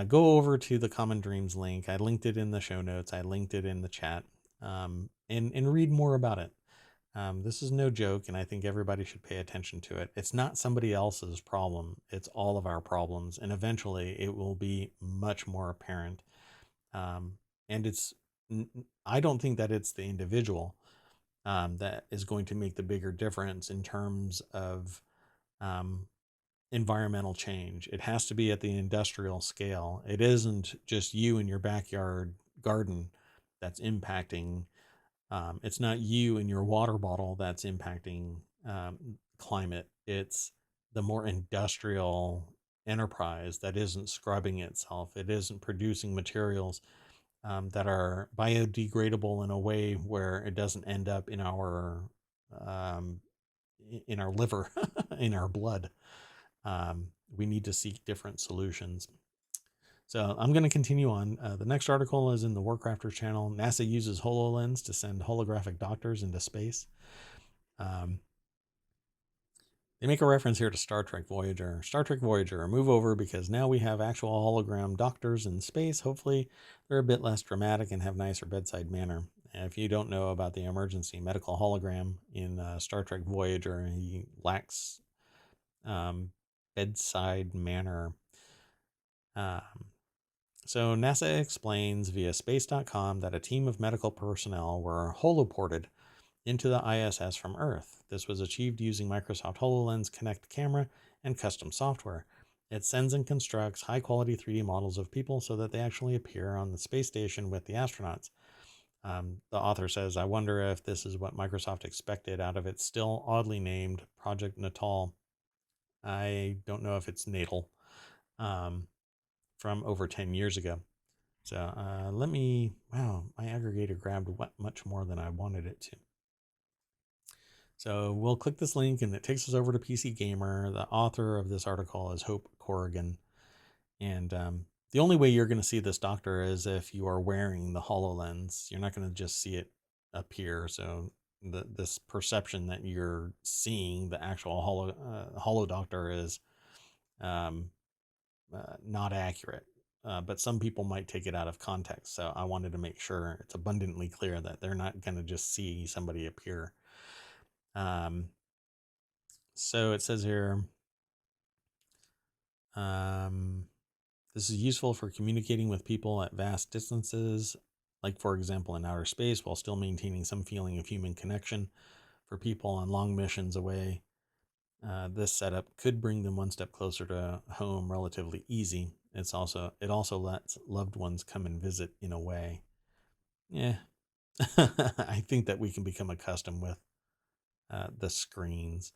go over to the Common Dreams link. I linked it in the show notes. I linked it in the chat, and read more about it. This is no joke, and I think everybody should pay attention to it. It's not somebody else's problem. It's all of our problems, and eventually it will be much more apparent. And I don't think that it's the individual that is going to make the bigger difference in terms of environmental change. It has to be at the industrial scale. It isn't just you in your backyard garden that's impacting. It's not you in your water bottle that's impacting climate. It's the more industrial enterprise that isn't scrubbing itself. It isn't producing materials that are biodegradable in a way where it doesn't end up um, in our liver, in our blood. We need to seek different solutions. So I'm going to continue on. The next article is in the Warcrafters channel. NASA uses HoloLens to send holographic doctors into space. They make a reference here to Star Trek Voyager. Star Trek Voyager, move over because now we have actual hologram doctors in space. Hopefully, they're a bit less dramatic and have nicer bedside manner. If you don't know about the emergency medical hologram in Star Trek Voyager, he lacks bedside manner. So NASA explains via space.com that a team of medical personnel were holoported into the ISS from Earth. This was achieved using Microsoft HoloLens Connect camera and custom software. It sends and constructs high-quality 3D models of people so that they actually appear on the space station with the astronauts. The author says, I wonder if this is what Microsoft expected out of its still oddly named Project Natal. I don't know if it's Natal, from over 10 years ago. So wow, my aggregator grabbed much more than I wanted it to. So we'll click this link and it takes us over to PC Gamer. The author of this article is Hope Corrigan. And the only way you're going to see this doctor is if you are wearing the HoloLens. You're not going to just see it appear. So this perception that you're seeing the actual holo doctor is not accurate. But some people might take it out of context. So I wanted to make sure it's abundantly clear that they're not going to just see somebody appear. So it says here, this is useful for communicating with people at vast distances, like for example in outer space, while still maintaining some feeling of human connection. For people on long missions away, this setup could bring them one step closer to home relatively easy. It also lets loved ones come and visit in a way. Yeah, I think that we can become accustomed with the screens,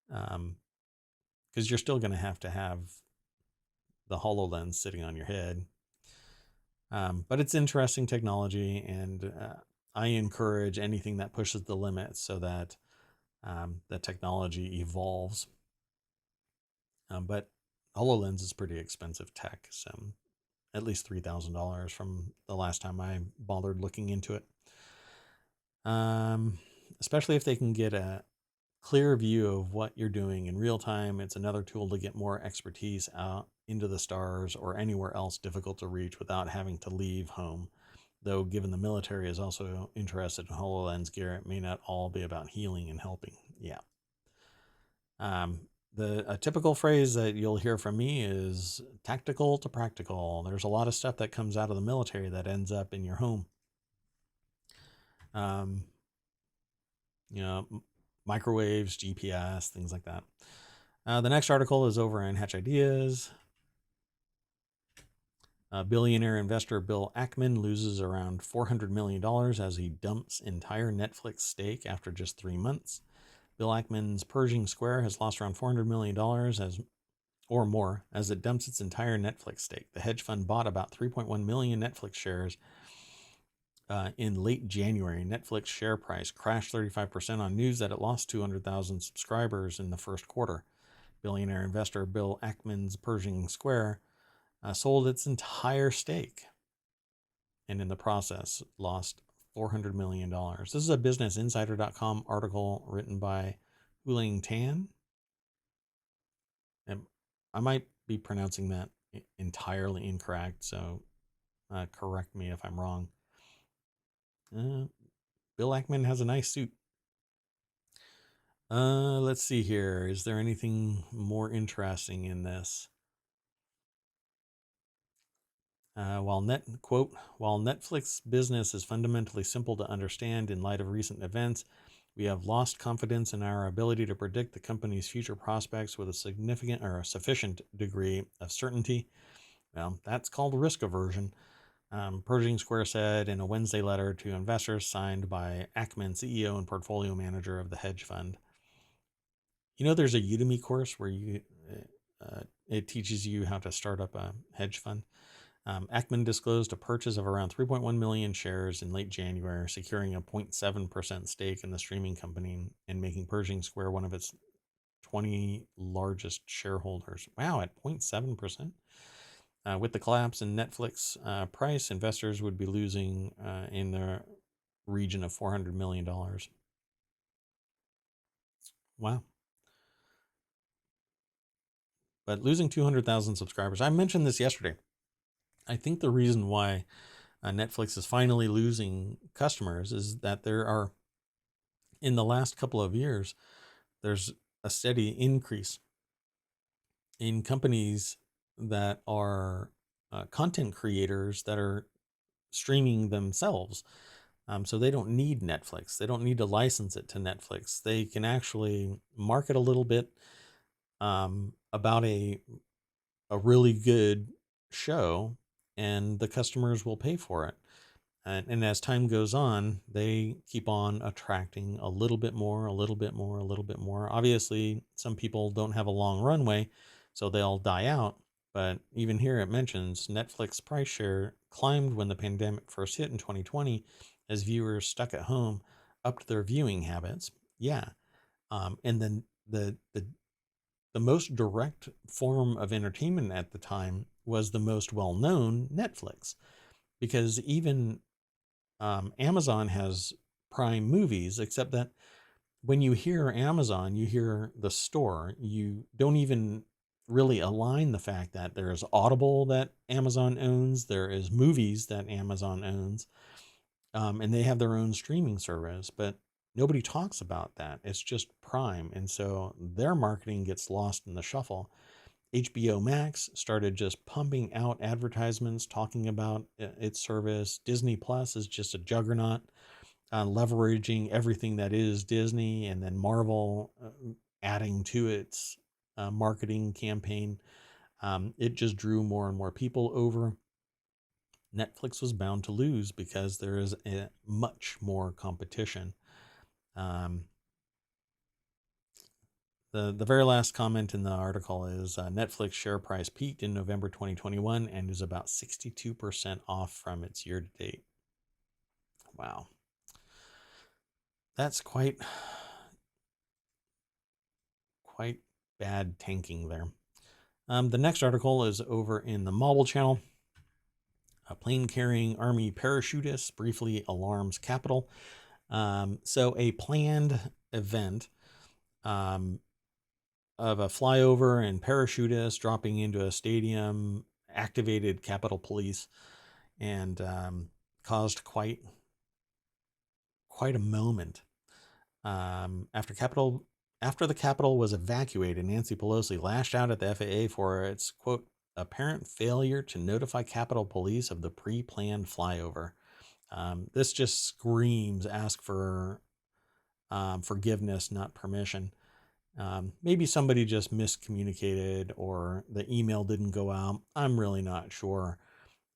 because you're still going to have the HoloLens sitting on your head. But it's interesting technology, and I encourage anything that pushes the limits so that the technology evolves. But HoloLens is pretty expensive tech, so at least $3,000 from the last time I bothered looking into it. Especially if they can get a clear view of what you're doing in real time. It's another tool to get more expertise out into the stars or anywhere else difficult to reach without having to leave home. Though given the military is also interested in HoloLens gear, it may not all be about healing and helping. Yeah. A typical phrase that you'll hear from me is tactical to practical. There's a lot of stuff that comes out of the military that ends up in your home. Microwaves, GPS, things like that. The next article is over in Hatch Ideas. Billionaire investor Bill Ackman loses around $400 million as he dumps entire Netflix stake after just 3 months. Bill Ackman's Pershing Square has lost around $400 million or more as it dumps its entire Netflix stake. The hedge fund bought about 3.1 million Netflix shares in late January. Netflix share price crashed 35% on news that it lost 200,000 subscribers in the first quarter. Billionaire investor Bill Ackman's Pershing Square sold its entire stake and in the process lost $400 million. This is a BusinessInsider.com article written by Huling Tan. And I might be pronouncing that entirely incorrect, so correct me if I'm wrong. Bill Ackman has a nice suit. Let's see here. Is there anything more interesting in this? While Netflix business is fundamentally simple to understand in light of recent events, we have lost confidence in our ability to predict the company's future prospects with a significant or a sufficient degree of certainty. Well, that's called risk aversion. Pershing Square said in a Wednesday letter to investors signed by Ackman, CEO and portfolio manager of the hedge fund. There's a Udemy course where it teaches you how to start up a hedge fund. Ackman disclosed a purchase of around 3.1 million shares in late January, securing a 0.7% stake in the streaming company and making Pershing Square one of its 20 largest shareholders. Wow, at 0.7%. With the collapse in Netflix price, investors would be losing in the region of $400 million. Wow. But losing 200,000 subscribers. I mentioned this yesterday. I think the reason why Netflix is finally losing customers is that there are, in the last couple of years, there's a steady increase in companies that are content creators that are streaming themselves. So they don't need Netflix. They don't need to license it to Netflix. They can actually market a little bit about a really good show, and the customers will pay for it. And as time goes on, they keep on attracting a little bit more, a little bit more, a little bit more. Obviously, some people don't have a long runway, so they'll die out. But even here it mentions Netflix price share climbed when the pandemic first hit in 2020 as viewers stuck at home upped their viewing habits. Yeah. And then the most direct form of entertainment at the time was the most well-known, Netflix, because even Amazon has Prime movies, except that when you hear Amazon, you hear the store. You don't even really align the fact that there is Audible that Amazon owns, there is movies that Amazon owns, and they have their own streaming service, but nobody talks about that. It's just Prime. And so their marketing gets lost in the shuffle. HBO Max started just pumping out advertisements talking about its service. Disney Plus is just a juggernaut, leveraging everything that is Disney, and then Marvel adding to its marketing campaign. It just drew more and more people over. Netflix was bound to lose because there is much more competition. The very last comment in the article is Netflix share price peaked in November 2021 and is about 62% off from its year to date. Wow. That's quite bad tanking there. The next article is over in the Mobile channel. A plane carrying Army parachutist briefly alarms Capitol. So a planned event of a flyover and parachutists dropping into a stadium activated Capitol Police and caused quite a moment. After the Capitol was evacuated, Nancy Pelosi lashed out at the FAA for its, quote, apparent failure to notify Capitol Police of the pre-planned flyover. This just screams ask for forgiveness, not permission. Maybe somebody just miscommunicated or the email didn't go out. I'm really not sure.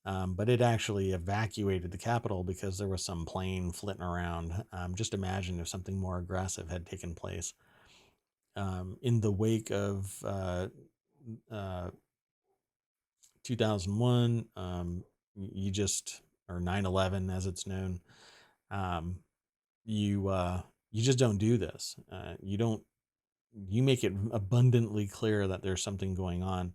But it actually evacuated the Capitol because there was some plane flitting around. Just imagine if something more aggressive had taken place. In the wake of 2001, or 9/11 as it's known, you just don't do this. You make it abundantly clear that there's something going on.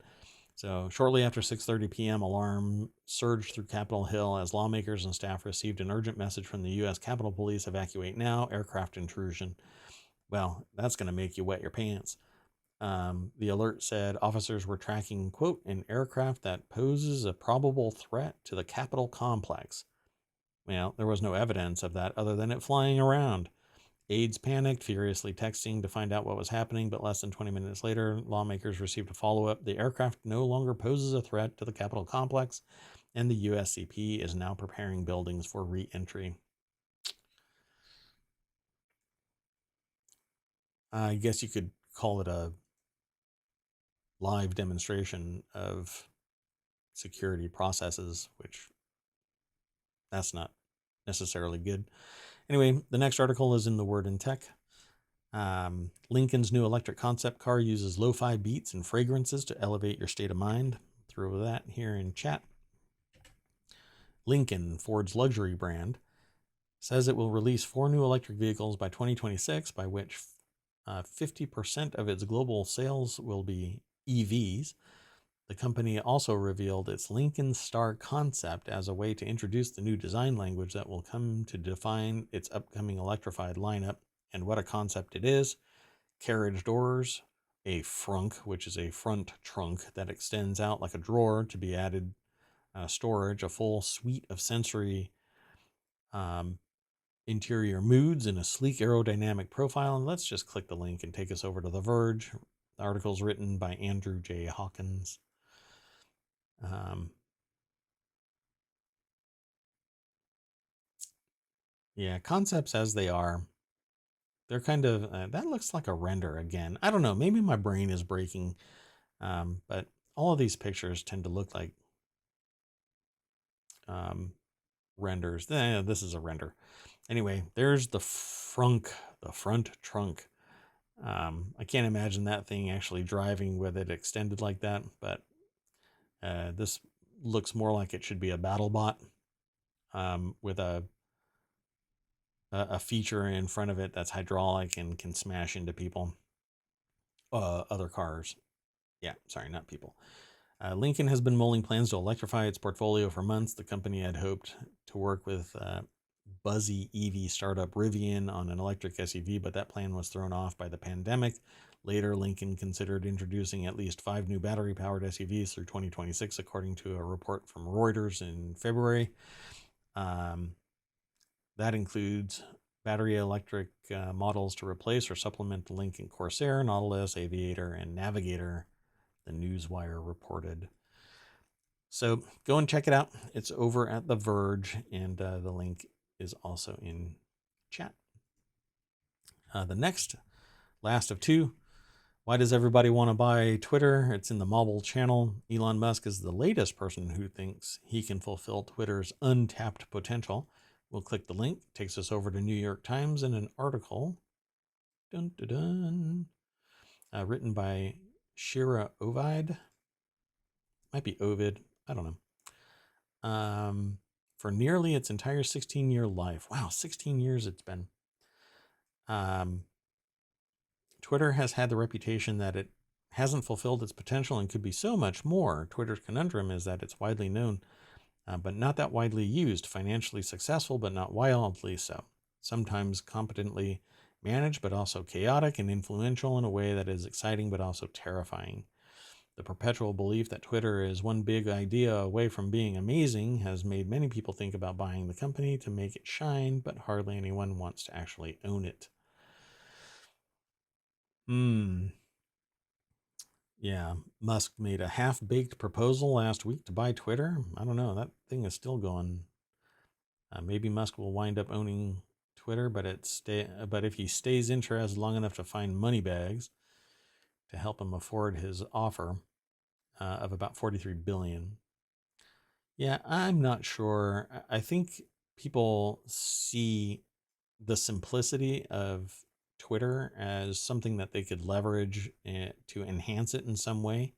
So shortly after 6:30 p.m., alarm surged through Capitol Hill as lawmakers and staff received an urgent message from the U.S. Capitol Police: evacuate now, aircraft intrusion. Well, that's going to make you wet your pants. The alert said officers were tracking, quote, an aircraft that poses a probable threat to the Capitol complex. Well, there was no evidence of that other than it flying around. Aides panicked, furiously texting to find out what was happening, but less than 20 minutes later, lawmakers received a follow-up. The aircraft no longer poses a threat to the Capitol complex, and the USCP is now preparing buildings for re-entry. I guess you could call it a live demonstration of security processes, which that's not necessarily good. Anyway, the next article is in the Word in Tech. Lincoln's new electric concept car uses lo-fi beats and fragrances to elevate your state of mind. Throw that here in chat. Lincoln, Ford's luxury brand, says it will release 4 new electric vehicles by 2026, by which 50% of its global sales will be EVs. The company also revealed its Lincoln Star concept as a way to introduce the new design language that will come to define its upcoming electrified lineup. And what a concept it is. Carriage doors, a frunk, which is a front trunk that extends out like a drawer to be added storage, a full suite of sensory interior moods, and a sleek aerodynamic profile. And let's just click the link and take us over to The Verge. The article's written by Andrew J. Hawkins. Yeah, concepts as they are, they're kind of, that looks like a render again. I don't know, maybe my brain is breaking, but all of these pictures tend to look like renders. This is a render. Anyway, there's the front trunk. I can't imagine that thing actually driving with it extended like that, but this looks more like it should be a battle bot with a feature in front of it that's hydraulic and can smash into people, other cars. Yeah, sorry, not people. Lincoln has been mulling plans to electrify its portfolio for months. The company had hoped to work with buzzy EV startup Rivian on an electric SUV, but that plan was thrown off by the pandemic. Later, Lincoln considered introducing at least 5 new battery-powered SUVs through 2026, according to a report from Reuters in February. That includes battery electric models to replace or supplement the Lincoln Corsair, Nautilus, Aviator, and Navigator, the Newswire reported. So go and check it out. It's over at The Verge, and the link is also in chat. The next, last of two. Why does everybody want to buy Twitter? It's in the mobile channel. Elon Musk is the latest person who thinks he can fulfill Twitter's untapped potential. We'll click the link. It takes us over to New York Times and an article written by Shira Ovid. Might be Ovid. I don't know. For nearly its entire 16-year life. Wow, 16 years it's been. Twitter has had the reputation that it hasn't fulfilled its potential and could be so much more. Twitter's conundrum is that it's widely known, but not that widely used, financially successful, but not wildly so. Sometimes competently managed, but also chaotic and influential in a way that is exciting, but also terrifying. The perpetual belief that Twitter is one big idea away from being amazing has made many people think about buying the company to make it shine, but hardly anyone wants to actually own it. Yeah, Musk made a half-baked proposal last week to buy Twitter. I don't know, that thing is still going. Maybe Musk will wind up owning Twitter, but if he stays interested long enough to find money bags to help him afford his offer of about $43 billion. Yeah, I'm not sure. I think people see the simplicity of Twitter as something that they could leverage to enhance it in some way.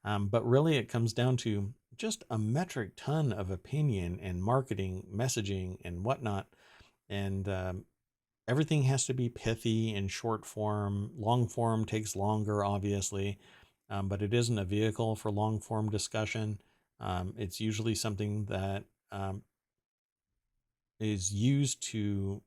But really, it comes down to just a metric ton of opinion and marketing, messaging, and whatnot. And everything has to be pithy and short form. Long form takes longer, obviously, but it isn't a vehicle for long form discussion. It's usually something that is used to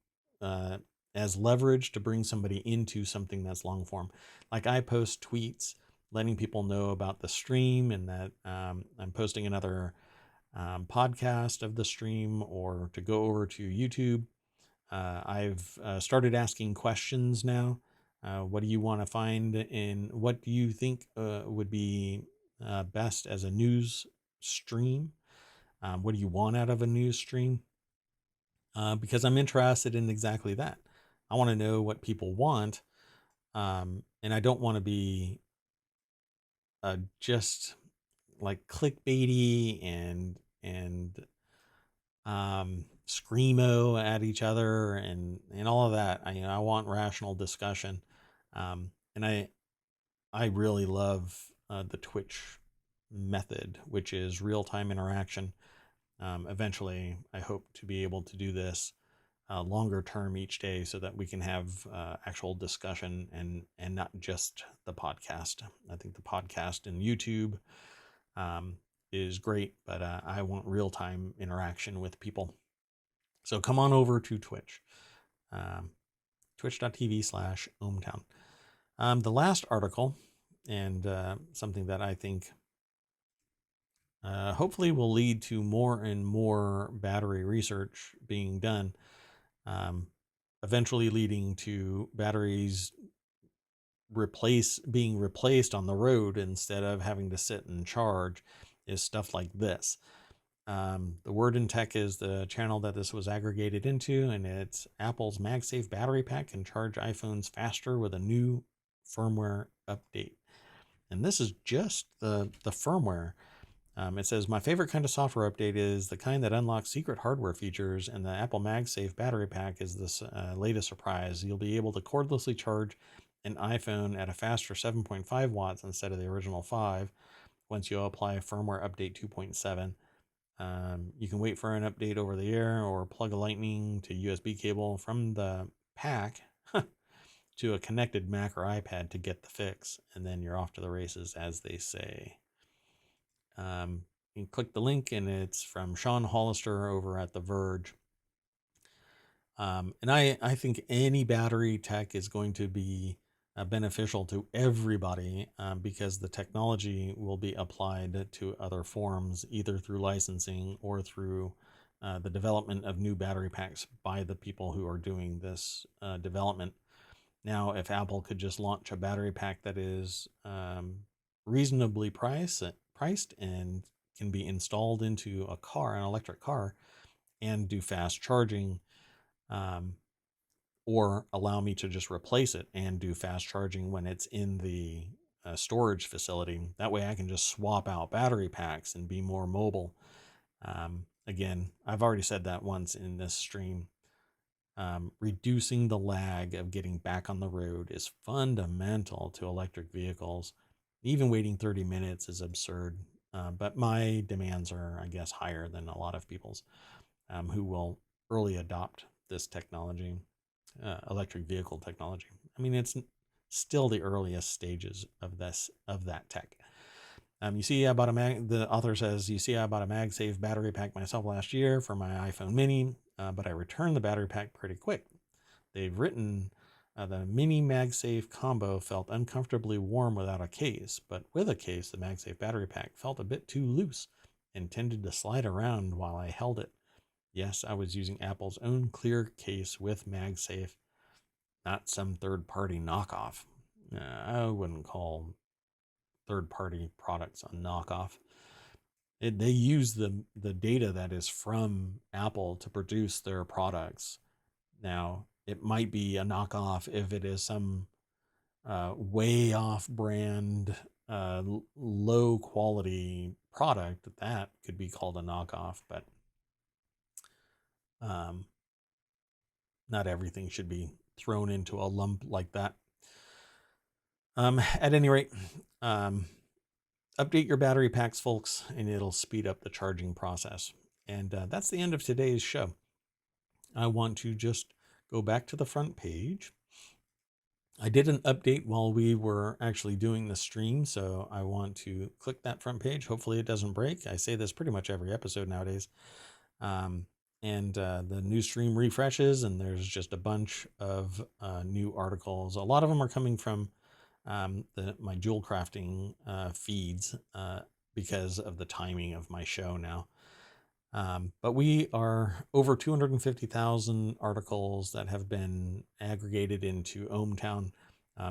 as leverage to bring somebody into something that's long form. Like I post tweets letting people know about the stream and that I'm posting another podcast of the stream, or to go over to YouTube. I've started asking questions now. What do you want to find in, what do you think would be best as a news stream? What do you want out of a news stream? Because I'm interested in exactly that. I want to know what people want, and I don't want to be just like clickbaity and screamo at each other and all of that. I want rational discussion. And I really love the Twitch method, which is real-time interaction. Eventually, I hope to be able to do this longer term each day so that we can have actual discussion and not just the podcast. I think the podcast and YouTube is great, but I want real-time interaction with people. So come on over to Twitch, twitch.tv/ohmtown. The last article, and something that I think hopefully will lead to more and more battery research being done, eventually leading to batteries being replaced on the road instead of having to sit and charge, is stuff like this. The Word in Tech is the channel that this was aggregated into, and it's Apple's Magsafe battery pack can charge iPhones faster with a new firmware update. And this is just the firmware. It says, my favorite kind of software update is the kind that unlocks secret hardware features, and the Apple MagSafe battery pack is this latest surprise. You'll be able to cordlessly charge an iPhone at a faster 7.5 watts instead of the original 5 once you apply firmware update 2.7. You can wait for an update over the air or plug a lightning to USB cable from the pack to a connected Mac or iPad to get the fix, and then you're off to the races, as they say. You can click the link, and it's from Sean Hollister over at The Verge. And I think any battery tech is going to be beneficial to everybody because the technology will be applied to other forms, either through licensing or through the development of new battery packs by the people who are doing this development. Now, if Apple could just launch a battery pack that is reasonably priced and can be installed into a car, an electric car, and do fast charging, or allow me to just replace it and do fast charging when it's in the storage facility. That way I can just swap out battery packs and be more mobile. Again, I've already said that once in this stream. Reducing the lag of getting back on the road is fundamental to electric vehicles. Even waiting 30 minutes is absurd, but my demands are, I guess, higher than a lot of people's who will early adopt this technology, electric vehicle technology. I mean, it's still the earliest stages of that tech. You see, I bought the author says, you see, I bought a MagSafe battery pack myself last year for my iPhone mini, but I returned the battery pack pretty quick. They've written the mini MagSafe combo felt uncomfortably warm without a case, but with a case, the MagSafe battery pack felt a bit too loose and tended to slide around while I held it. Yes, I was using Apple's own clear case with MagSafe, not some third-party knockoff. I wouldn't call third-party products a knockoff. They use the data that is from Apple to produce their products. Now, it might be a knockoff if it is some way off brand, low quality product. That could be called a knockoff, but not everything should be thrown into a lump like that. At any rate, update your battery packs, folks, and it'll speed up the charging process. And that's the end of today's show. I want to just go back to the front page. I did an update while we were actually doing the stream, so I want to click that front page. Hopefully it doesn't break. I say this pretty much every episode nowadays. And the new stream refreshes, and there's just a bunch of new articles. A lot of them are coming from my jewel crafting feeds because of the timing of my show now. But we are over 250,000 articles that have been aggregated into ohmTown,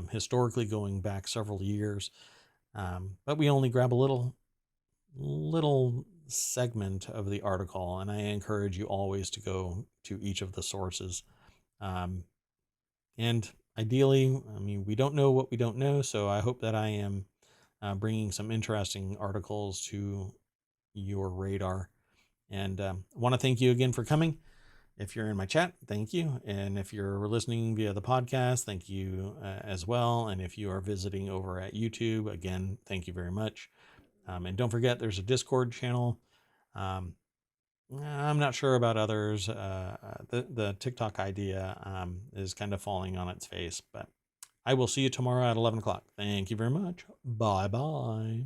historically going back several years. But we only grab a little segment of the article, and I encourage you always to go to each of the sources. And ideally, I mean, we don't know what we don't know, so I hope that I am bringing some interesting articles to your radar. And I want to thank you again for coming. If you're in my chat, thank you. And if you're listening via the podcast, thank you as well. And if you are visiting over at YouTube, again, thank you very much. And don't forget, there's a Discord channel. I'm not sure about others. The TikTok idea is kind of falling on its face, but I will see you tomorrow at 11 o'clock. Thank you very much. Bye-bye.